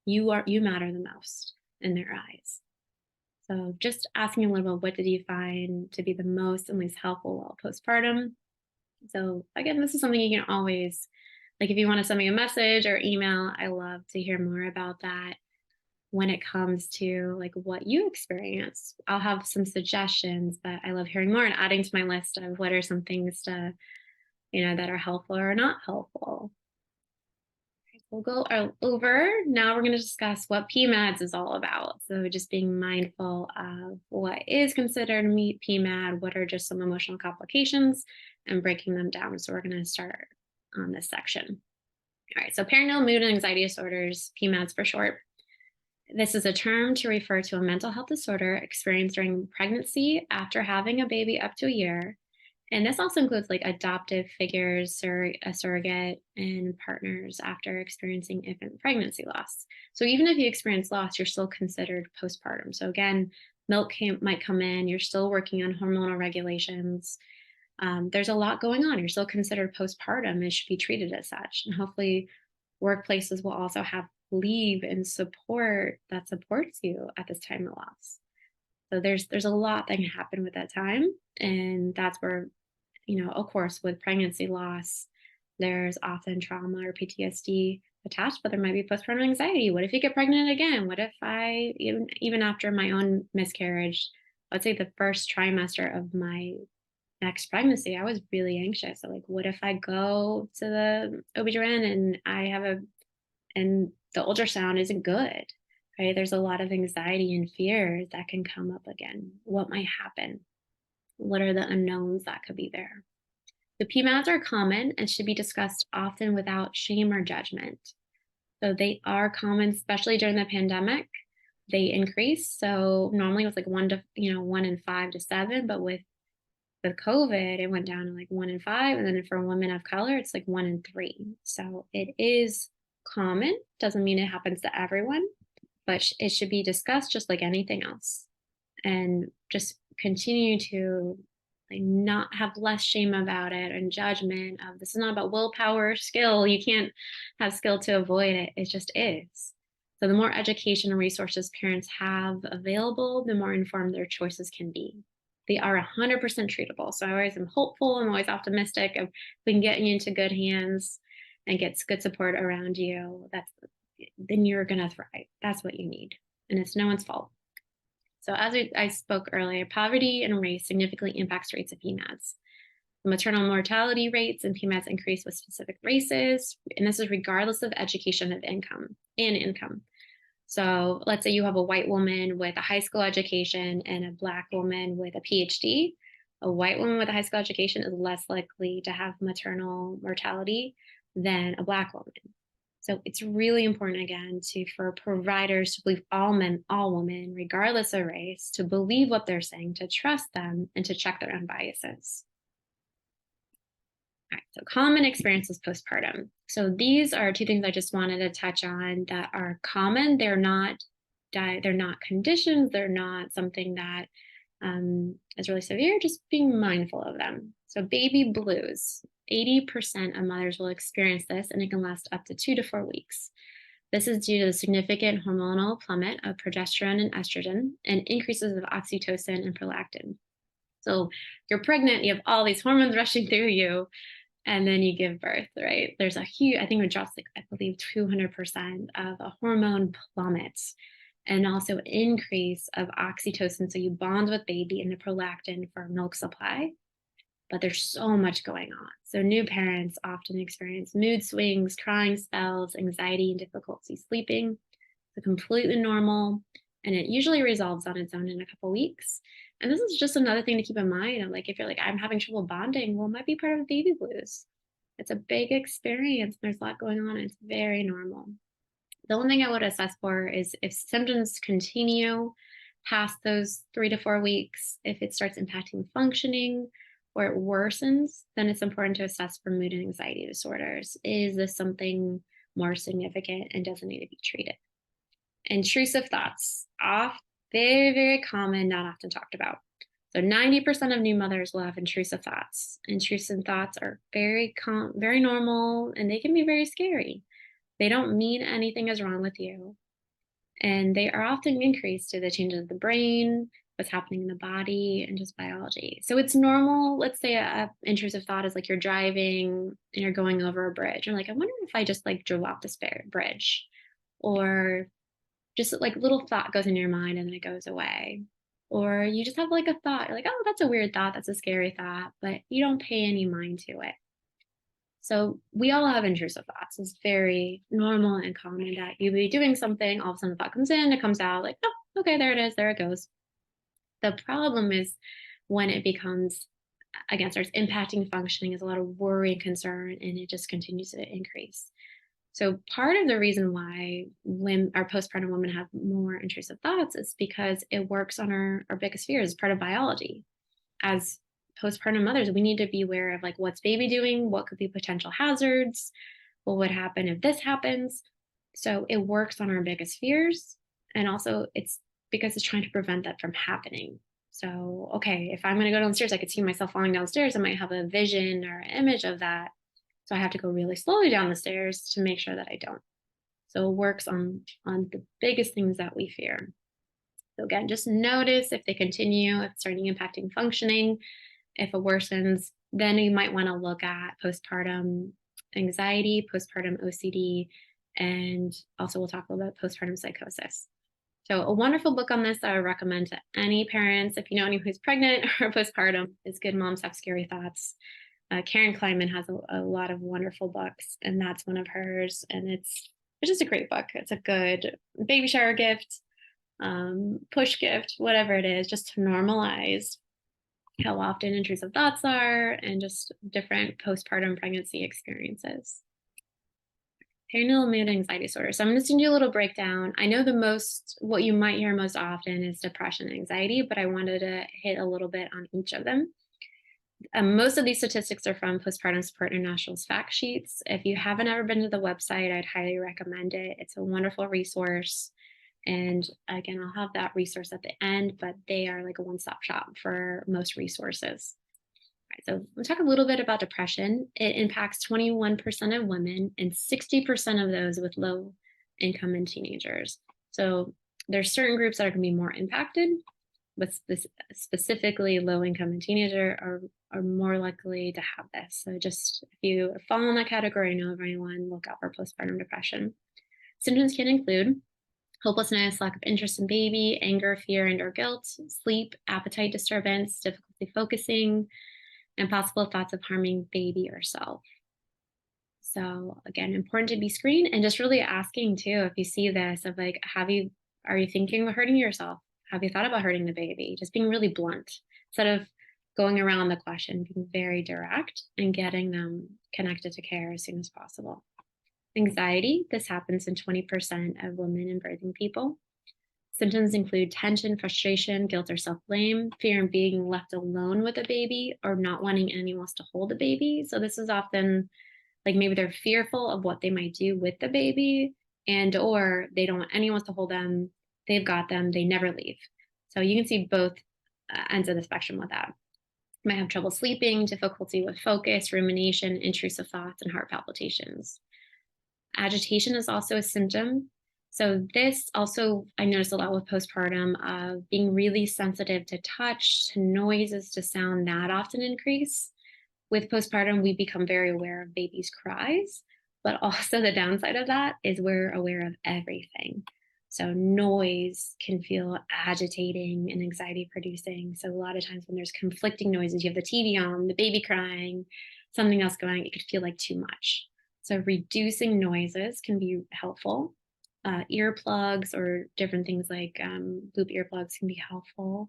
You matter the most in their eyes. So just asking a little bit, what did you find to be the most and least helpful while postpartum? So again, this is something you can always, like if you want to send me a message or email, I love to hear more about that when it comes to like what you experience. I'll have some suggestions, but I love hearing more and adding to my list of what are some things to, that are helpful or not helpful. We'll go over. Now we're going to discuss what PMADS is all about. So just being mindful of what is considered a PMAD, what are just some emotional complications, and breaking them down. So we're going to start on this section. All right, so perinatal mood and anxiety disorders, PMADS for short. This is a term to refer to a mental health disorder experienced during pregnancy after having a baby up to a year. And this also includes like adoptive figures, a surrogate, and partners after experiencing infant pregnancy loss. So even if you experience loss, you're still considered postpartum. So again, might come in, you're still working on hormonal regulations. There's a lot going on. You're still considered postpartum. It should be treated as such. And hopefully workplaces will also have leave and support that supports you at this time of loss. So there's a lot that can happen with that time. And that's where, of course, with pregnancy loss, there's often trauma or PTSD attached, but there might be postpartum anxiety. What if you get pregnant again? What if even after my own miscarriage, let's say the first trimester of my next pregnancy, I was really anxious. So like, what if I go to the OB/GYN and the ultrasound isn't good, right? There's a lot of anxiety and fear that can come up again. What might happen? What are the unknowns that could be there? The PMADs are common and should be discussed often without shame or judgment. So they are common, especially during the pandemic. They increase. So normally it was like 1 in 5 to 7, but with COVID, it went down to like 1 in 5. And then for women of color, it's like 1 in 3. So it is common. Doesn't mean it happens to everyone, but it should be discussed just like anything else. And just continue to like not have less shame about it and judgment of this is not about willpower, skill. You can't have skill to avoid it. It just is. So the more education and resources parents have available, the more informed their choices can be. They are 100% treatable. So I always am hopeful. I'm always optimistic of we can get you into good hands and get good support around you. Then you're going to thrive. That's what you need. And it's no one's fault. So as I spoke earlier, poverty and race significantly impacts rates of PMADs. The maternal mortality rates in PMADs increase with specific races, and this is regardless of education and income. So let's say you have a white woman with a high school education and a Black woman with a PhD. A white woman with a high school education is less likely to have maternal mortality than a Black woman. So it's really important, again, for providers to believe all men, all women, regardless of race, to believe what they're saying, to trust them, and to check their own biases. All right, so common experiences postpartum. So these are two things I just wanted to touch on that are common. They're not conditions. They're not something that is really severe. Just being mindful of them. So baby blues. 80% of mothers will experience this, and it can last up to 2 to 4 weeks. This is due to the significant hormonal plummet of progesterone and estrogen and increases of oxytocin and prolactin. So you're pregnant, you have all these hormones rushing through you, and then you give birth, right? There's a huge, I think it drops like, I believe 200% of a hormone plummet, and also increase of oxytocin. So you bond with baby, and the prolactin for milk supply. But there's so much going on. So new parents often experience mood swings, crying spells, anxiety, and difficulty sleeping. It's completely normal, and it usually resolves on its own in a couple weeks. And this is just another thing to keep in mind. Of like, if you're like, I'm having trouble bonding, well, it might be part of baby blues. It's a big experience. There's a lot going on. And it's very normal. The only thing I would assess for is if symptoms continue past those 3 to 4 weeks, if it starts impacting functioning or it worsens, then it's important to assess for mood and anxiety disorders. Is this something more significant and doesn't need to be treated? Intrusive thoughts, very, very common, not often talked about. So 90% of new mothers will have intrusive thoughts. Intrusive thoughts are very normal, and they can be very scary. They don't mean anything is wrong with you. And they are often increased to the changes of the brain, what's happening in the body, and just biology. So it's normal. Let's say a intrusive thought is like you're driving and you're going over a bridge. You're like, I wonder if I just like drove off this bridge. Or just like little thought goes in your mind and then it goes away. Or you just have like a thought. You're like, oh, that's a weird thought. That's a scary thought. But you don't pay any mind to it. So we all have intrusive thoughts. It's very normal and common that you'll be doing something, all of a sudden the thought comes in, it comes out, like, oh, okay, there it is, there it goes. The problem is when it becomes, again, starts impacting functioning, is a lot of worry and concern, and it just continues to increase. So part of the reason why when our postpartum women have more intrusive thoughts is because it works on our biggest fears, part of biology. As postpartum mothers, we need to be aware of like, what's baby doing, what could be potential hazards, what would happen if this happens. So it works on our biggest fears, and also it's because it's trying to prevent that from happening. So okay, if I'm going to go downstairs, I could see myself falling downstairs, I might have a vision or image of that, so I have to go really slowly down the stairs to make sure that I don't. So it works on the biggest things that we fear. So again, just notice if they continue, if it's starting impacting functioning. If it worsens, then you might want to look at postpartum anxiety, postpartum OCD, and also we'll talk a little bit about postpartum psychosis. So a wonderful book on this that I would recommend to any parents, if you know anyone who's pregnant or postpartum, is Good Moms Have Scary Thoughts. Karen Kleinman has a lot of wonderful books, and that's one of hers. And it's just a great book. It's a good baby shower gift, push gift, whatever it is, just to normalize how often intrusive thoughts are and just different postpartum pregnancy experiences. Perinatal mood and anxiety disorder. So I'm just going to do a little breakdown. I know what you might hear most often is depression and anxiety, but I wanted to hit a little bit on each of them. Most of these statistics are from Postpartum Support International's fact sheets. If you haven't ever been to the website, I'd highly recommend it. It's a wonderful resource. And again, I'll have that resource at the end, but they are like a one-stop shop for most resources. All right, so we'll talk a little bit about depression. It impacts 21% of women and 60% of those with low income and teenagers. So there's certain groups that are going to be more impacted, but specifically low income and teenager are more likely to have this. So just if you fall in that category, know of anyone, look out for postpartum depression. Symptoms can include hopelessness, lack of interest in baby, anger, fear, and/or guilt, sleep, appetite disturbance, difficulty focusing, and possible thoughts of harming baby or self. So again, important to be screened, and just really asking too, if you see this, of like, are you thinking of hurting yourself? Have you thought about hurting the baby? Just being really blunt instead of going around the question, being very direct and getting them connected to care as soon as possible. Anxiety, this happens in 20% of women and birthing people. Symptoms include tension, frustration, guilt or self blame, fear of being left alone with a baby, or not wanting anyone else to hold a baby. So, this is often like maybe they're fearful of what they might do with the baby, and or they don't want anyone else to hold them. They've got them, they never leave. So, you can see both ends of the spectrum with that. Might have trouble sleeping, difficulty with focus, rumination, intrusive thoughts, and heart palpitations. Agitation is also a symptom. So this also I notice a lot with postpartum of being really sensitive to touch, to noises, to sound that often increase. With postpartum, we become very aware of baby's cries, but also the downside of that is we're aware of everything. So noise can feel agitating and anxiety producing. So a lot of times when there's conflicting noises, you have the TV on, the baby crying, something else going, it could feel like too much. So reducing noises can be helpful. Earplugs or different things like loop earplugs can be helpful.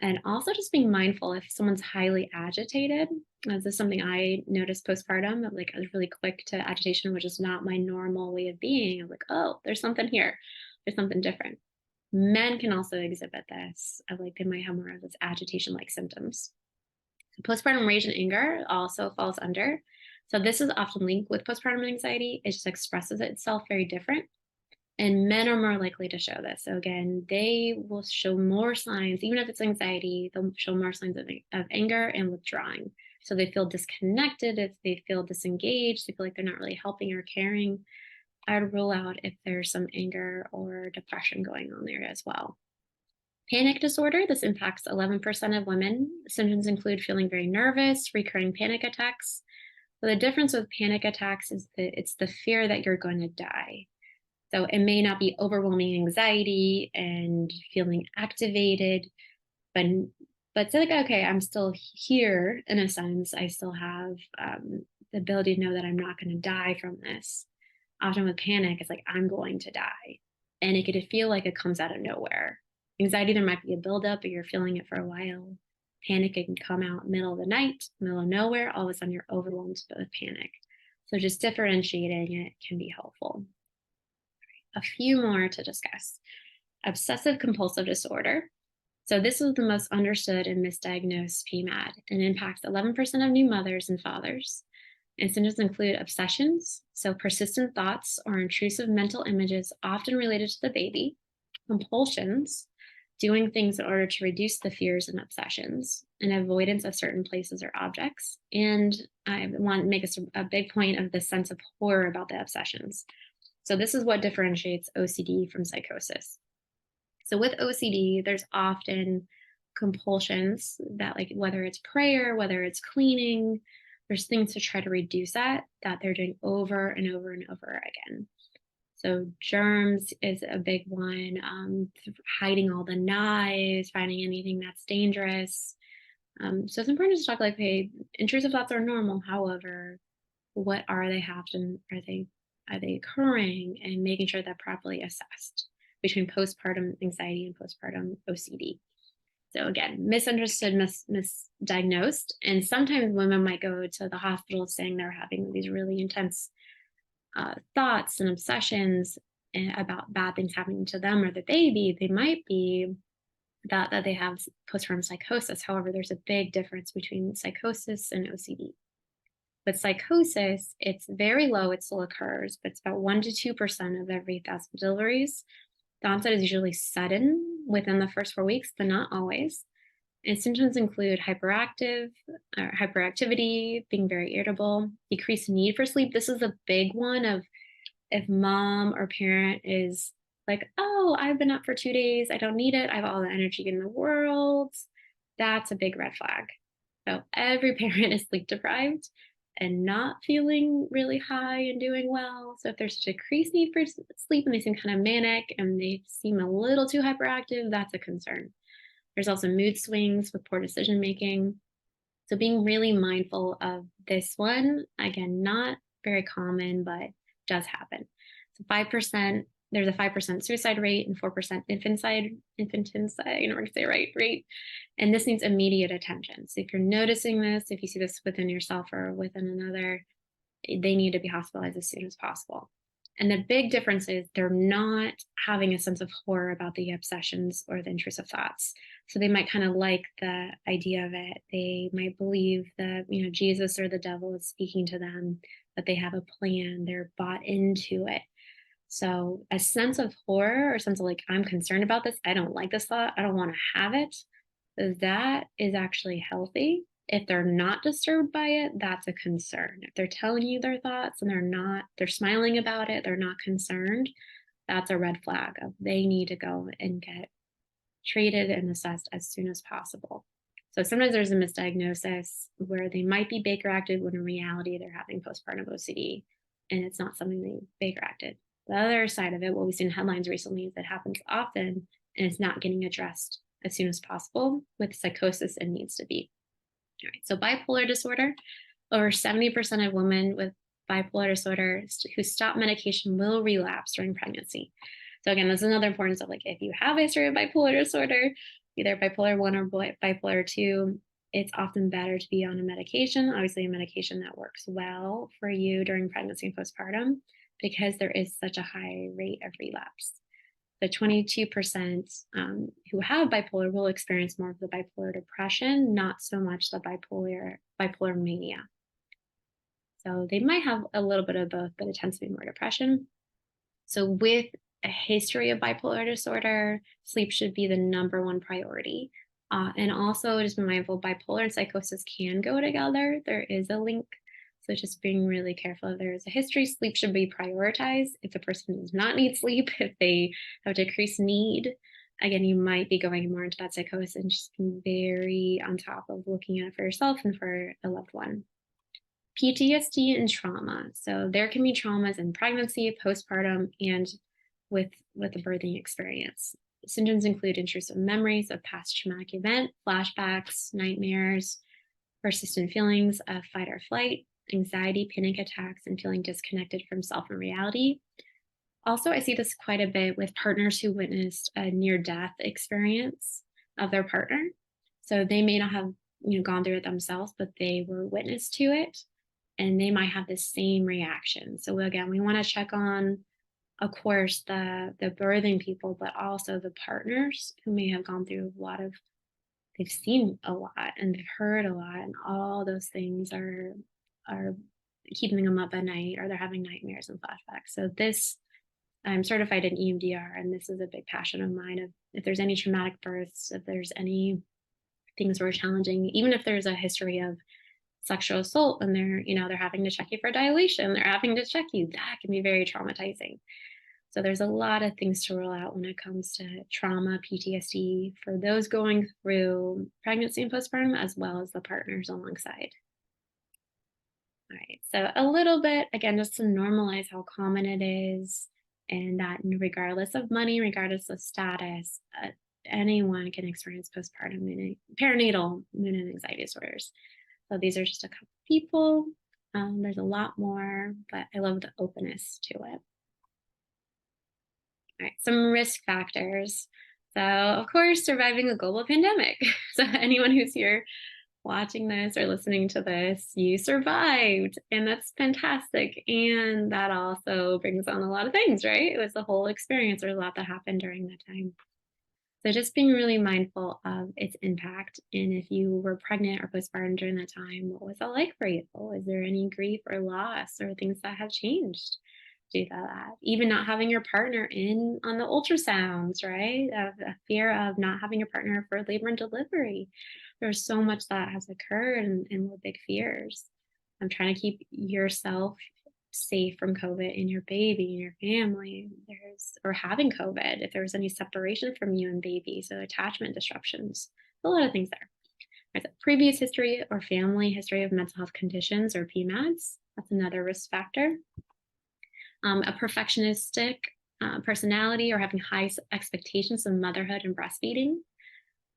And also just being mindful if someone's highly agitated. This is something I noticed postpartum. Like I was really quick to agitation, which is not my normal way of being. I'm like, oh, there's something here. There's something different. Men can also exhibit this. Of like they might have more of this agitation-like symptoms. So postpartum rage and anger also falls under. So this is often linked with postpartum anxiety. It just expresses itself very different. And men are more likely to show this. So again, they will show more signs, even if it's anxiety, they'll show more signs of anger and withdrawing. So they feel disconnected, if they feel disengaged, they feel like they're not really helping or caring. I would rule out if there's some anger or depression going on there as well. Panic disorder, this impacts 11% of women. Symptoms include feeling very nervous, recurring panic attacks. But the difference with panic attacks is that it's the fear that you're going to die. So it may not be overwhelming anxiety and feeling activated, but it's like, okay, I'm still here in a sense. I still have the ability to know that I'm not going to die from this. Often with panic, it's like, I'm going to die. And it could feel like it comes out of nowhere. Anxiety, there might be a buildup, but you're feeling it for a while. Panic, it can come out middle of the night, middle of nowhere. All of a sudden, you're overwhelmed with panic. So just differentiating it can be helpful. A few more to discuss. Obsessive compulsive disorder. So this is the most understood and misdiagnosed PMAD and impacts 11% of new mothers and fathers. And symptoms include obsessions, so persistent thoughts or intrusive mental images often related to the baby, compulsions, doing things in order to reduce the fears and obsessions, and avoidance of certain places or objects. And I want to make a big point of the sense of horror about the obsessions. So this is what differentiates OCD from psychosis. So with OCD, there's often compulsions that, like, whether it's prayer, whether it's cleaning, there's things to try to reduce that they're doing over and over and over again. So germs is a big one, hiding all the knives, finding anything that's dangerous. So it's important to talk like, hey, intrusive thoughts are normal. However, what are they happening? Are they occurring, and making sure they're properly assessed between postpartum anxiety and postpartum OCD. So again, misunderstood, misdiagnosed, and sometimes women might go to the hospital saying they're having these really intense thoughts and obsessions about bad things happening to them or the baby. They might be that they have postpartum psychosis. However, there's a big difference between psychosis and OCD. With psychosis, it's very low, it still occurs, but it's about 1% to 2% of every 1,000 deliveries. The onset is usually sudden within the first 4 weeks, but not always. And symptoms include hyperactivity, being very irritable, decreased need for sleep. This is a big one of if mom or parent is like, oh, I've been up for 2 days, I don't need it, I have all the energy in the world. That's a big red flag. So every parent is sleep deprived and not feeling really high and doing well. So if there's a decreased need for sleep and they seem kind of manic and they seem a little too hyperactive, that's a concern. There's also mood swings with poor decision making. So being really mindful of this one, again, not very common, but does happen. So 5%, there's a 5% suicide rate and 4% infanticide, I don't want to say right, rate. And this needs immediate attention. So if you're noticing this, if you see this within yourself or within another, they need to be hospitalized as soon as possible. And the big difference is they're not having a sense of horror about the obsessions or the intrusive thoughts. So they might kind of like the idea of it. They might believe that, Jesus or the devil is speaking to them, that they have a plan, they're bought into it. So a sense of horror or sense of like, I'm concerned about this, I don't like this thought, I don't want to have it, that is actually healthy. If they're not disturbed by it, that's a concern. If they're telling you their thoughts and they're smiling about it, they're not concerned, that's a red flag of they need to go and get treated and assessed as soon as possible. So sometimes there's a misdiagnosis where they might be Baker acted when in reality they're having postpartum OCD and it's not something they Baker acted. The other side of it, what we've seen in headlines recently, is it happens often and it's not getting addressed as soon as possible with psychosis and needs to be. All right, so bipolar disorder, over 70% of women with bipolar disorder who stop medication will relapse during pregnancy. So again, this is another importance of like, if you have a history of bipolar disorder, either bipolar 1 or bipolar 2, it's often better to be on a medication, obviously a medication that works well for you during pregnancy and postpartum, because there is such a high rate of relapse. The 22% who have bipolar will experience more of the bipolar depression, not so much the bipolar mania. So they might have a little bit of both, but it tends to be more depression. So with a history of bipolar disorder, sleep should be the number one priority. And also just be mindful, bipolar and psychosis can go together. There is a link. So just being really careful. If there is a history, sleep should be prioritized. If the person does not need sleep, if they have decreased need, again, you might be going more into that psychosis, and just being very on top of looking at it for yourself and for a loved one. PTSD and trauma. So there can be traumas in pregnancy, postpartum, and with the birthing experience. Symptoms include intrusive memories of past traumatic event, flashbacks, nightmares, persistent feelings of fight or flight, anxiety, panic attacks, and feeling disconnected from self and reality. Also, I see this quite a bit with partners who witnessed a near-death experience of their partner. So they may not have gone through it themselves, but they were witness to it, and they might have the same reaction. So again, we want to check on, of course, the birthing people, but also the partners who may have gone through they've seen a lot and they've heard a lot, and all those things are keeping them up at night, or they're having nightmares and flashbacks. So I'm certified in EMDR, and this is a big passion of mine. Of if there's any traumatic births, if there's any things were challenging, even if there's a history of sexual assault and they're having to check you for dilation, they're having to check you, that can be very traumatizing. So there's a lot of things to rule out when it comes to trauma, PTSD, for those going through pregnancy and postpartum, as well as the partners alongside. All right, so a little bit, again, just to normalize how common it is, and that regardless of money, regardless of status, anyone can experience postpartum perinatal mood and anxiety disorders. So these are just a couple people. There's a lot more, but I love the openness to it. All right, some risk factors. So, of course, surviving a global pandemic. So anyone who's here watching this or listening to this, you survived, and that's fantastic. And that also brings on a lot of things, right? It was the whole experience. There's a lot that happened during that time. So just being really mindful of its impact. And if you were pregnant or postpartum during that time, what was that like for you? Is there any grief or loss or things that have changed due to that? Even not having your partner in on the ultrasounds, right? A fear of not having your partner for labor and delivery. There's so much that has occurred, and with big fears. I'm trying to keep yourself safe from COVID and your baby and your family. Or having COVID, if there was any separation from you and baby, so attachment disruptions, a lot of things there. There's a previous history or family history of mental health conditions or PMADs. That's another risk factor. A perfectionistic personality, or having high expectations of motherhood and breastfeeding.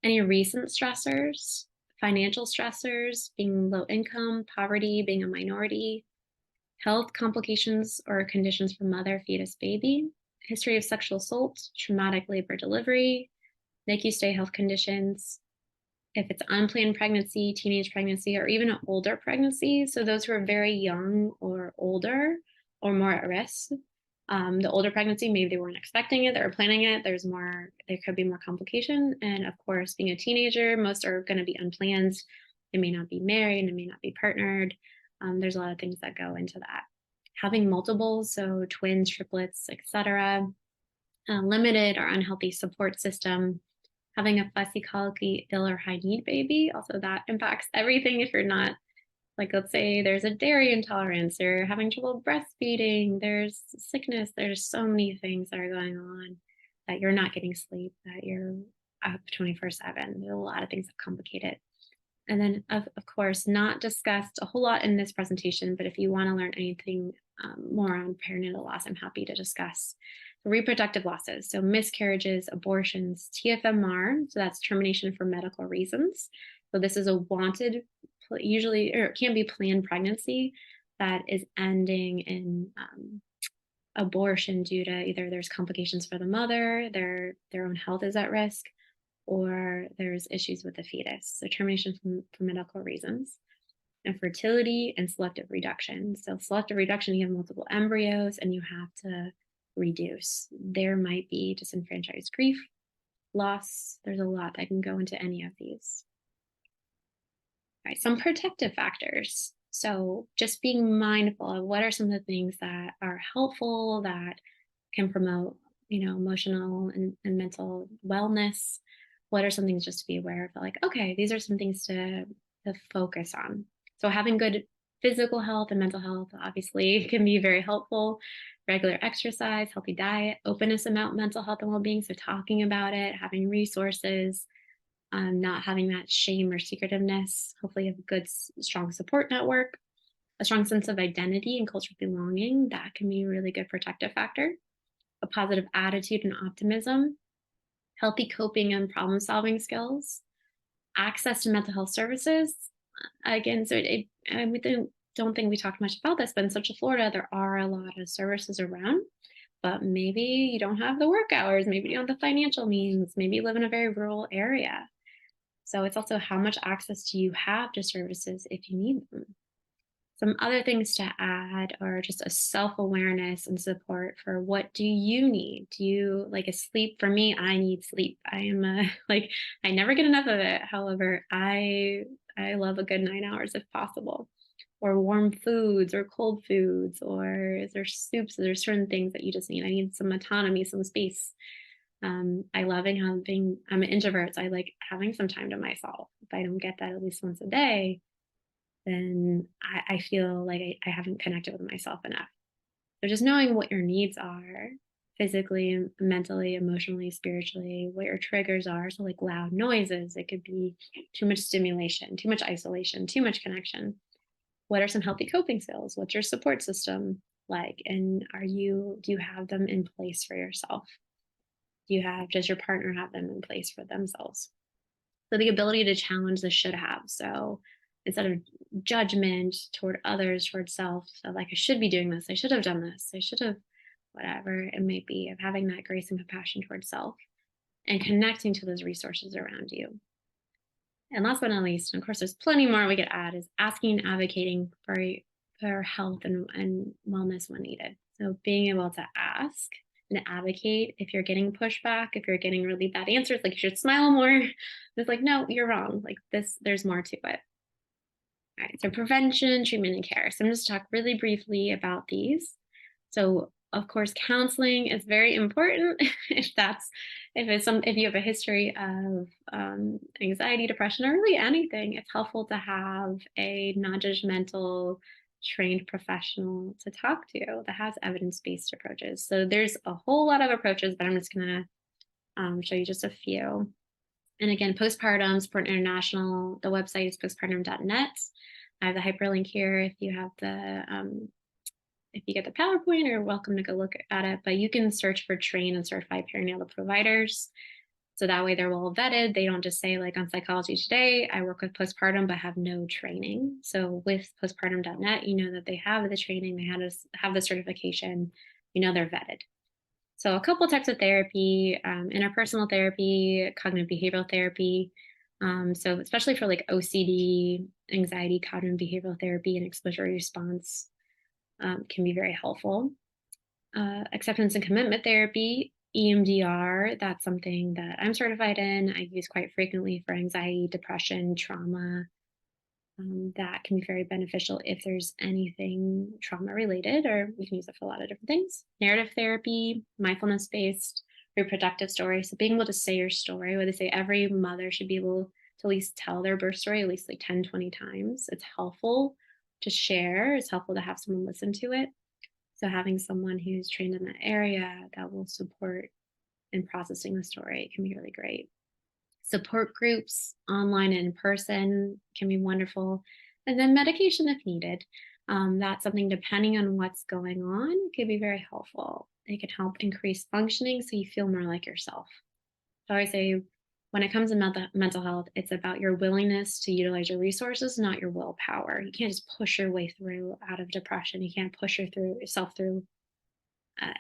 Any recent stressors, financial stressors, being low income, poverty, being a minority, health complications or conditions for mother, fetus, baby, history of sexual assault, traumatic labor delivery, NICU stay health conditions, if it's unplanned pregnancy, teenage pregnancy, or even an older pregnancy. So those who are very young or older or more at risk. The older pregnancy, maybe they weren't expecting it, they were planning it. There could be more complication. And of course, being a teenager, most are going to be unplanned. They may not be married, they may not be partnered. There's a lot of things that go into that. Having multiples, so twins, triplets, etc. Limited or unhealthy support system. Having a fussy, colicky, ill, or high need baby, also that impacts everything. If you're not, like, let's say there's a dairy intolerance, or having trouble breastfeeding, there's sickness, there's so many things that are going on, that you're not getting sleep, that you're up 24/7. There's a lot of things that complicate it. And then, of course, not discussed a whole lot in this presentation, but if you want to learn anything more on perinatal loss, I'm happy to discuss reproductive losses. So miscarriages, abortions, TFMR, so that's termination for medical reasons. So this is a wanted, usually, or it can be planned pregnancy that is ending in abortion due to either there's complications for the mother, their own health is at risk, or there's issues with the fetus. So termination for medical reasons. And fertility and selective reduction. So selective reduction, you have multiple embryos and you have to reduce. There might be disenfranchised grief, loss. There's a lot that can go into any of these. All right, some protective factors. So just being mindful of what are some of the things that are helpful, that can promote, emotional and mental wellness. What are some things just to be aware of? Like, okay, these are some things to focus on. So having good physical health and mental health obviously can be very helpful. Regular exercise, healthy diet, openness about mental health and well-being. So talking about it, having resources, not having that shame or secretiveness. Hopefully have a good, strong support network, a strong sense of identity and cultural belonging. That can be a really good protective factor. A positive attitude and optimism, healthy coping and problem solving skills, access to mental health services. Again, so we don't think we talked much about this, but in Central Florida, there are a lot of services around, but maybe you don't have the work hours, maybe you don't have the financial means, maybe you live in a very rural area. So it's also how much access do you have to services if you need them. Some other things to add are just a self-awareness and support for what do you need? Do you like a sleep? For me, I need sleep. I am I never get enough of it. However, I love a good 9 hours if possible. Or warm foods or cold foods, or is there soups? Are there certain things that you just need? I need some autonomy, some space. I love having, I'm an introvert, so I like having some time to myself. If I don't get that at least once a day, then I feel like I haven't connected with myself enough. So just knowing what your needs are physically, mentally, emotionally, spiritually, what your triggers are. So like loud noises, it could be too much stimulation, too much isolation, too much connection. What are some healthy coping skills? What's your support system like? And do you have them in place for yourself? Does your partner have them in place for themselves? So the ability to challenge the should have. So instead of judgment toward others, toward self, so like I should be doing this, I should have done this, I should have, whatever it may be, of having that grace and compassion towards self and connecting to those resources around you. And last but not least, and of course there's plenty more we could add, is asking and advocating for health and wellness when needed. So being able to ask and advocate if you're getting pushback, if you're getting really bad answers, like you should smile more. It's like, no, you're wrong. Like this, there's more to it. All right, so prevention, treatment, and care. So I'm just talk really briefly about these. So of course, counseling is very important. If you have a history of anxiety, depression, or really anything, it's helpful to have a non-judgmental, trained professional to talk to that has evidence-based approaches. So there's a whole lot of approaches, but I'm just going to show you just a few. And again, Postpartum Support International, the website is postpartum.net. I have the hyperlink here if you have if you get the PowerPoint, you're welcome to go look at it, but you can search for trained and certified perinatal providers. So that way they're well vetted. They don't just say like on Psychology Today, I work with postpartum, but have no training. So with postpartum.net, you know that they have the training, they have the certification, they're vetted. So a couple types of therapy, interpersonal therapy, cognitive behavioral therapy. So especially for like OCD, anxiety, cognitive behavioral therapy, and exposure response can be very helpful. Acceptance and commitment therapy, EMDR, that's something that I'm certified in. I use quite frequently for anxiety, depression, trauma. That can be very beneficial if there's anything trauma related, or you can use it for a lot of different things. Narrative therapy, mindfulness based, reproductive story. So being able to say your story, where they say every mother should be able to at least tell their birth story at least like 10, 20 times. It's helpful to share, it's helpful to have someone listen to it. So having someone who's trained in that area that will support in processing the story can be really great. Support groups, online and in person, can be wonderful. And then medication if needed. That's something depending on what's going on, can be very helpful. It can help increase functioning so you feel more like yourself. So I say when it comes to mental health, it's about your willingness to utilize your resources, not your willpower. You can't just push your way through out of depression. You can't push yourself through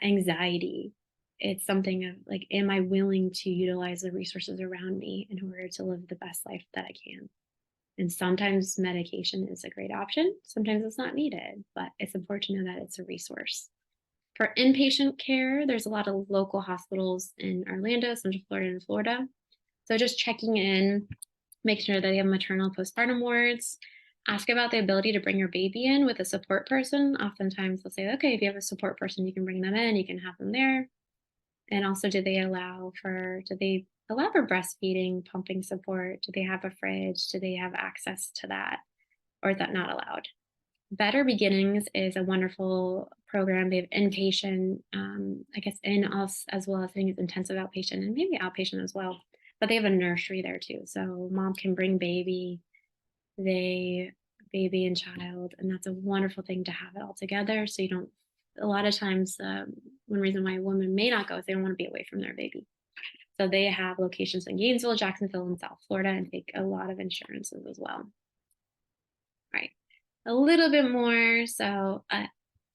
anxiety. It's something of like, am I willing to utilize the resources around me in order to live the best life that I can? And sometimes medication is a great option. Sometimes it's not needed, but it's important to know that it's a resource. For inpatient care, there's a lot of local hospitals in Orlando, Central Florida, and Florida. So just checking in, make sure that they have maternal postpartum wards. Ask about the ability to bring your baby in with a support person. Oftentimes they'll say, okay, if you have a support person, you can bring them in, you can have them there. And also, do they allow for breastfeeding, pumping support? Do they have a fridge? Do they have access to that? Or is that not allowed? Better Beginnings is a wonderful program. They have inpatient, I guess, in us as well as I think it's intensive outpatient and maybe outpatient as well. But they have a nursery there too. So mom can bring baby and child, and that's a wonderful thing to have it all together. So you don't. A lot of times, one reason why a woman may not go is they don't want to be away from their baby. So they have locations in Gainesville, Jacksonville, and South Florida, and take a lot of insurances as well. Right. A little bit more. So,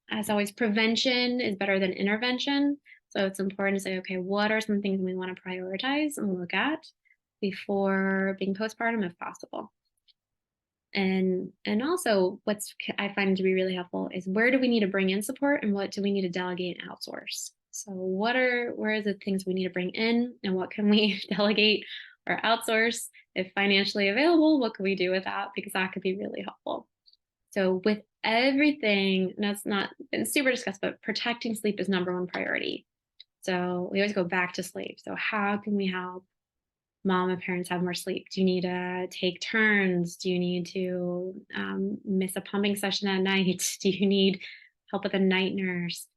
as always, prevention is better than intervention. So it's important to say, okay, what are some things we want to prioritize and look at before being postpartum, if possible? And also I find to be really helpful is where do we need to bring in support and what do we need to delegate and outsource? So where are the things we need to bring in and what can we delegate or outsource? If financially available, what can we do with that? Because that could be really helpful. So with everything, and that's not been super discussed, but protecting sleep is number one priority. So we always go back to sleep. So how can we help mom and parents have more sleep? Do you need to take turns? Do you need to miss a pumping session at night? Do you need help with a night nurse?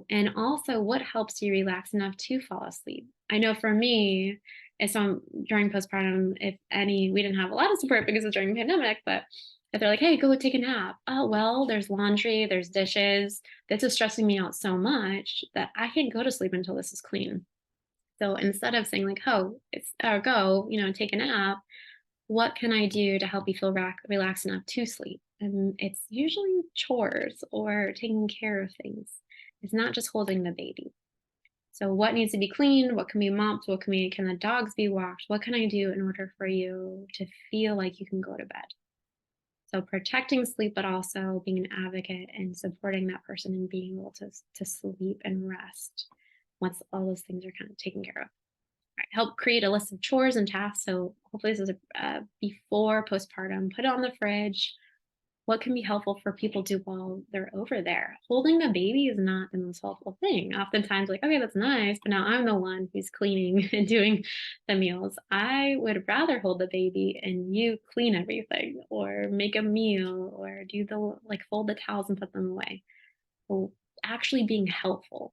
And also, what helps you relax enough to fall asleep? I know for me, it's during postpartum, we didn't have a lot of support because it was during the pandemic, but if they're like, hey, go take a nap. Oh, well, there's laundry, there's dishes. This is stressing me out so much that I can't go to sleep until this is clean. So instead of saying like, oh, go, take a nap, what can I do to help you feel relaxed enough to sleep? And it's usually chores or taking care of things. It's not just holding the baby. So what needs to be cleaned? What can be mopped? Can the dogs be walked? What can I do in order for you to feel like you can go to bed? So protecting sleep, but also being an advocate and supporting that person and being able to sleep and rest once all those things are kind of taken care of. Right, help create a list of chores and tasks. So hopefully this is before postpartum. Put it on the fridge. What can be helpful for people to do while they're over there? Holding the baby is not the most helpful thing. Oftentimes, like, okay, that's nice, but now I'm the one who's cleaning and doing the meals. I would rather hold the baby and you clean everything, or make a meal, or fold the towels and put them away. So actually being helpful.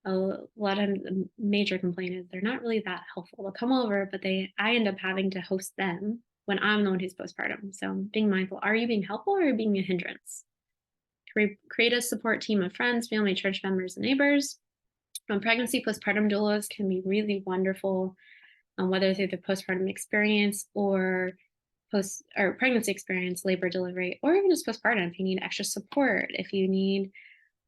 A lot of the major complaint is they're not really that helpful. They'll come over, but I end up having to host them when I'm the one who's postpartum. So being mindful, are you being helpful or are you being a hindrance? Create a support team of friends, family, church members, and neighbors. Pregnancy postpartum doulas can be really wonderful, whether through the postpartum experience or pregnancy experience, labor, delivery, or even just postpartum. If you need extra support, if you need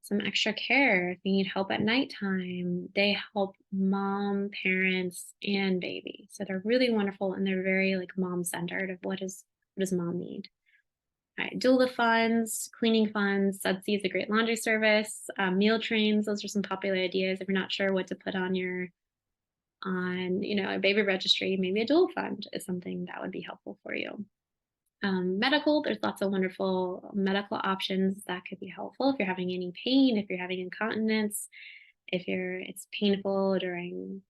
some extra care if you need help at nighttime. They help mom, parents, and baby. So they're really wonderful and they're very like mom centered of what does mom need. All right, doula funds, cleaning funds, Sudsy is a great laundry service, meal trains. Those are some popular ideas. If you're not sure what to put on a baby registry, maybe a doula fund is something that would be helpful for you. Medical, there's lots of wonderful medical options that could be helpful if you're having any pain, if you're having incontinence, if it's painful during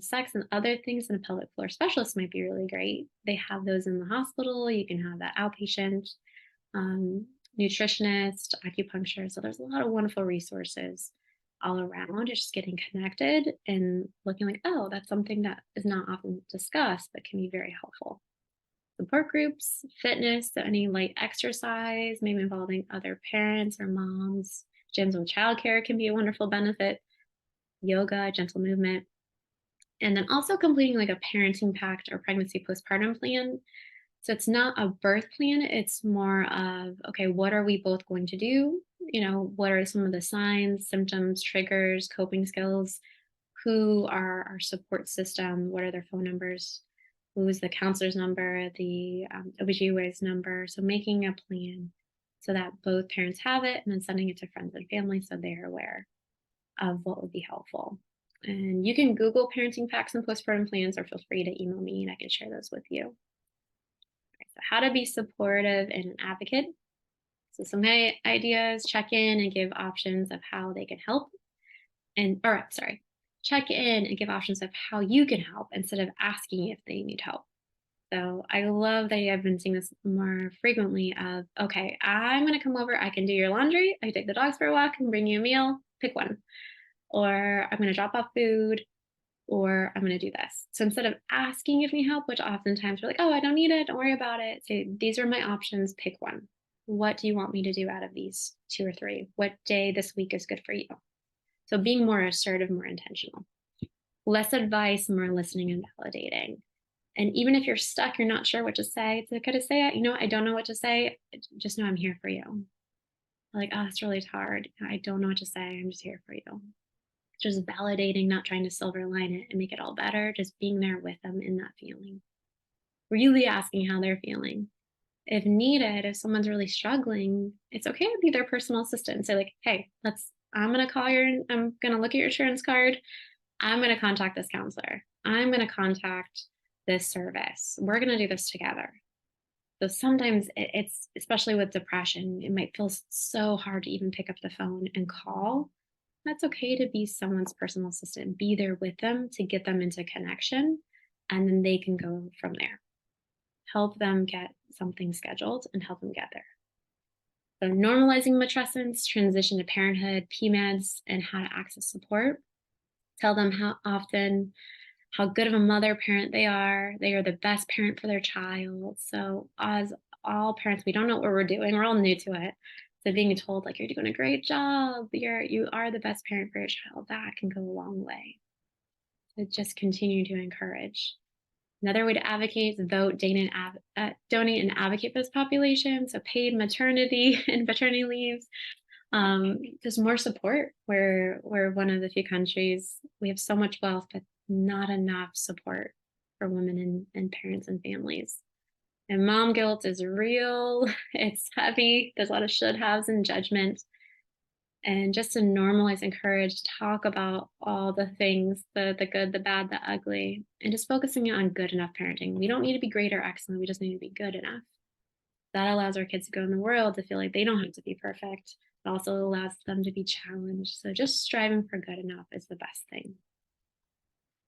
sex and other things. And a pelvic floor specialist might be really great. They have those in the hospital. You can have that outpatient, um, nutritionist, acupuncture. So there's a lot of wonderful resources all around. It's just getting connected and looking like, oh, that's something that is not often discussed but can be very helpful. Support groups, fitness, so any light exercise, maybe involving other parents or moms. Gyms with childcare can be a wonderful benefit. Yoga, gentle movement. And then also completing like a parenting pact or pregnancy postpartum plan. So it's not a birth plan, it's more of, okay, what are we both going to do? What are some of the signs, symptoms, triggers, coping skills? Who are our support system? What are their phone numbers? Who's the counselor's number, the OBGYN's number? So making a plan so that both parents have it and then sending it to friends and family so they're aware of what would be helpful. And you can Google parenting packs and postpartum plans, or feel free to email me and I can share those with you. So how to be supportive and an advocate. So some ideas: check in and give options of how they can help. Check in and give options of how you can help instead of asking if they need help. So I love that I've been seeing this more frequently of, okay, I'm going to come over. I can do your laundry. I can take the dogs for a walk and bring you a meal. Pick one. Or I'm going to drop off food, or I'm going to do this. So instead of asking if you need help, which oftentimes we're like, oh, I don't need it. Don't worry about it. Say, these are my options. Pick one. What do you want me to do out of these two or three? What day this week is good for you? So being more assertive, more intentional. Less advice, more listening and validating. And even if you're stuck, you're not sure what to say, it's okay to say, I don't know what to say. Just know I'm here for you. Like, oh, it's really hard. I don't know what to say. I'm just here for you. Just validating, not trying to silver line it and make it all better, just being there with them in that feeling. Really asking how they're feeling. If needed, if someone's really struggling, it's okay to be their personal assistant and say, like, hey, I'm going to look at your insurance card. I'm going to contact this counselor. I'm going to contact this service. We're going to do this together. So sometimes it's, especially with depression, it might feel so hard to even pick up the phone and call. That's okay to be someone's personal assistant, be there with them to get them into connection, and then they can go from there. Help them get something scheduled and help them get there. So normalizing matrescence, transition to parenthood, PMEDs, and how to access support. Tell them how good of a mother parent they are. They are the best parent for their child. So as all parents, we don't know what we're doing. We're all new to it. So being told like, you're doing a great job, you are the best parent for your child, that can go a long way. So just continue to encourage. Another way to advocate is vote, donate, and advocate for this population. So paid maternity and paternity leaves. Just more support. We're one of the few countries, we have so much wealth, but not enough support for women and parents and families. And mom guilt is real. It's heavy. There's a lot of should haves and judgment. And just to normalize, encourage, talk about all the things, the good, the bad, the ugly, and just focusing on good enough parenting. We don't need to be great or excellent. We just need to be good enough. That allows our kids to go in the world to feel like they don't have to be perfect. It also allows them to be challenged. So just striving for good enough is the best thing.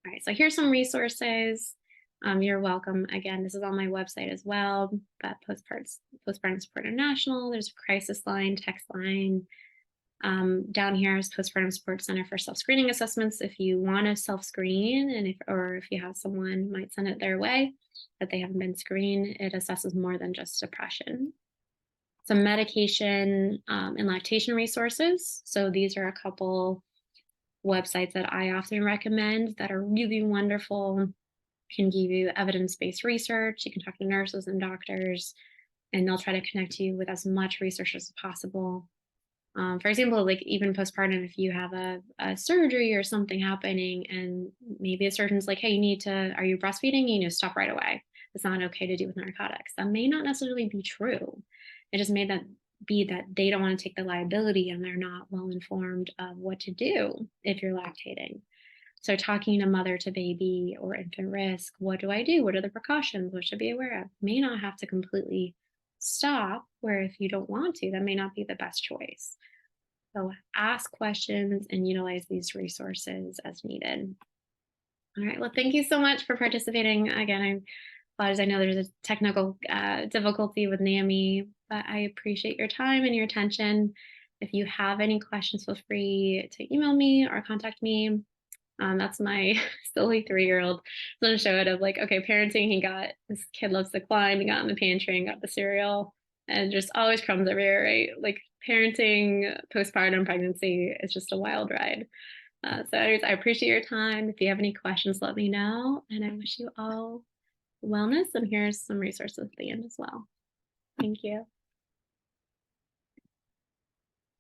All right, so here's some resources. You're welcome. Again, this is on my website as well, but Postpartum Support International, there's a crisis line, text line. Down here is Postpartum Support Center for self-screening assessments. If you want to self-screen, and if you have someone who might send it their way, that they haven't been screened, it assesses more than just depression. Some medication and lactation resources. So these are a couple websites that I often recommend that are really wonderful, can give you evidence-based research. You can talk to nurses and doctors, and they'll try to connect you with as much research as possible. For example, like even postpartum, if you have a surgery or something happening, and maybe a surgeon's like, hey, are you breastfeeding? You need to stop right away. It's not okay to do with narcotics. That may not necessarily be true. It just may that be that they don't want to take the liability and they're not well informed of what to do if you're lactating. So talking to mother to baby or infant risk, what do I do? What are the precautions? What should I be aware of? May not have to completely stop, where if you don't want to, that may not be the best choice. So ask questions and utilize these resources as needed. All right. Well, thank you so much for participating. Again, I apologize. I know there's a technical difficulty with NAMI, but I appreciate your time and your attention. If you have any questions, feel free to email me or contact me. That's my silly 3-year-old. So to show it of like, okay, parenting, this kid loves to climb, he got in the pantry and got the cereal and just always crumbs everywhere, right? Like parenting, postpartum pregnancy is just a wild ride. So anyways, I appreciate your time. If you have any questions, let me know. And I wish you all wellness. And here's some resources at the end as well. Thank you.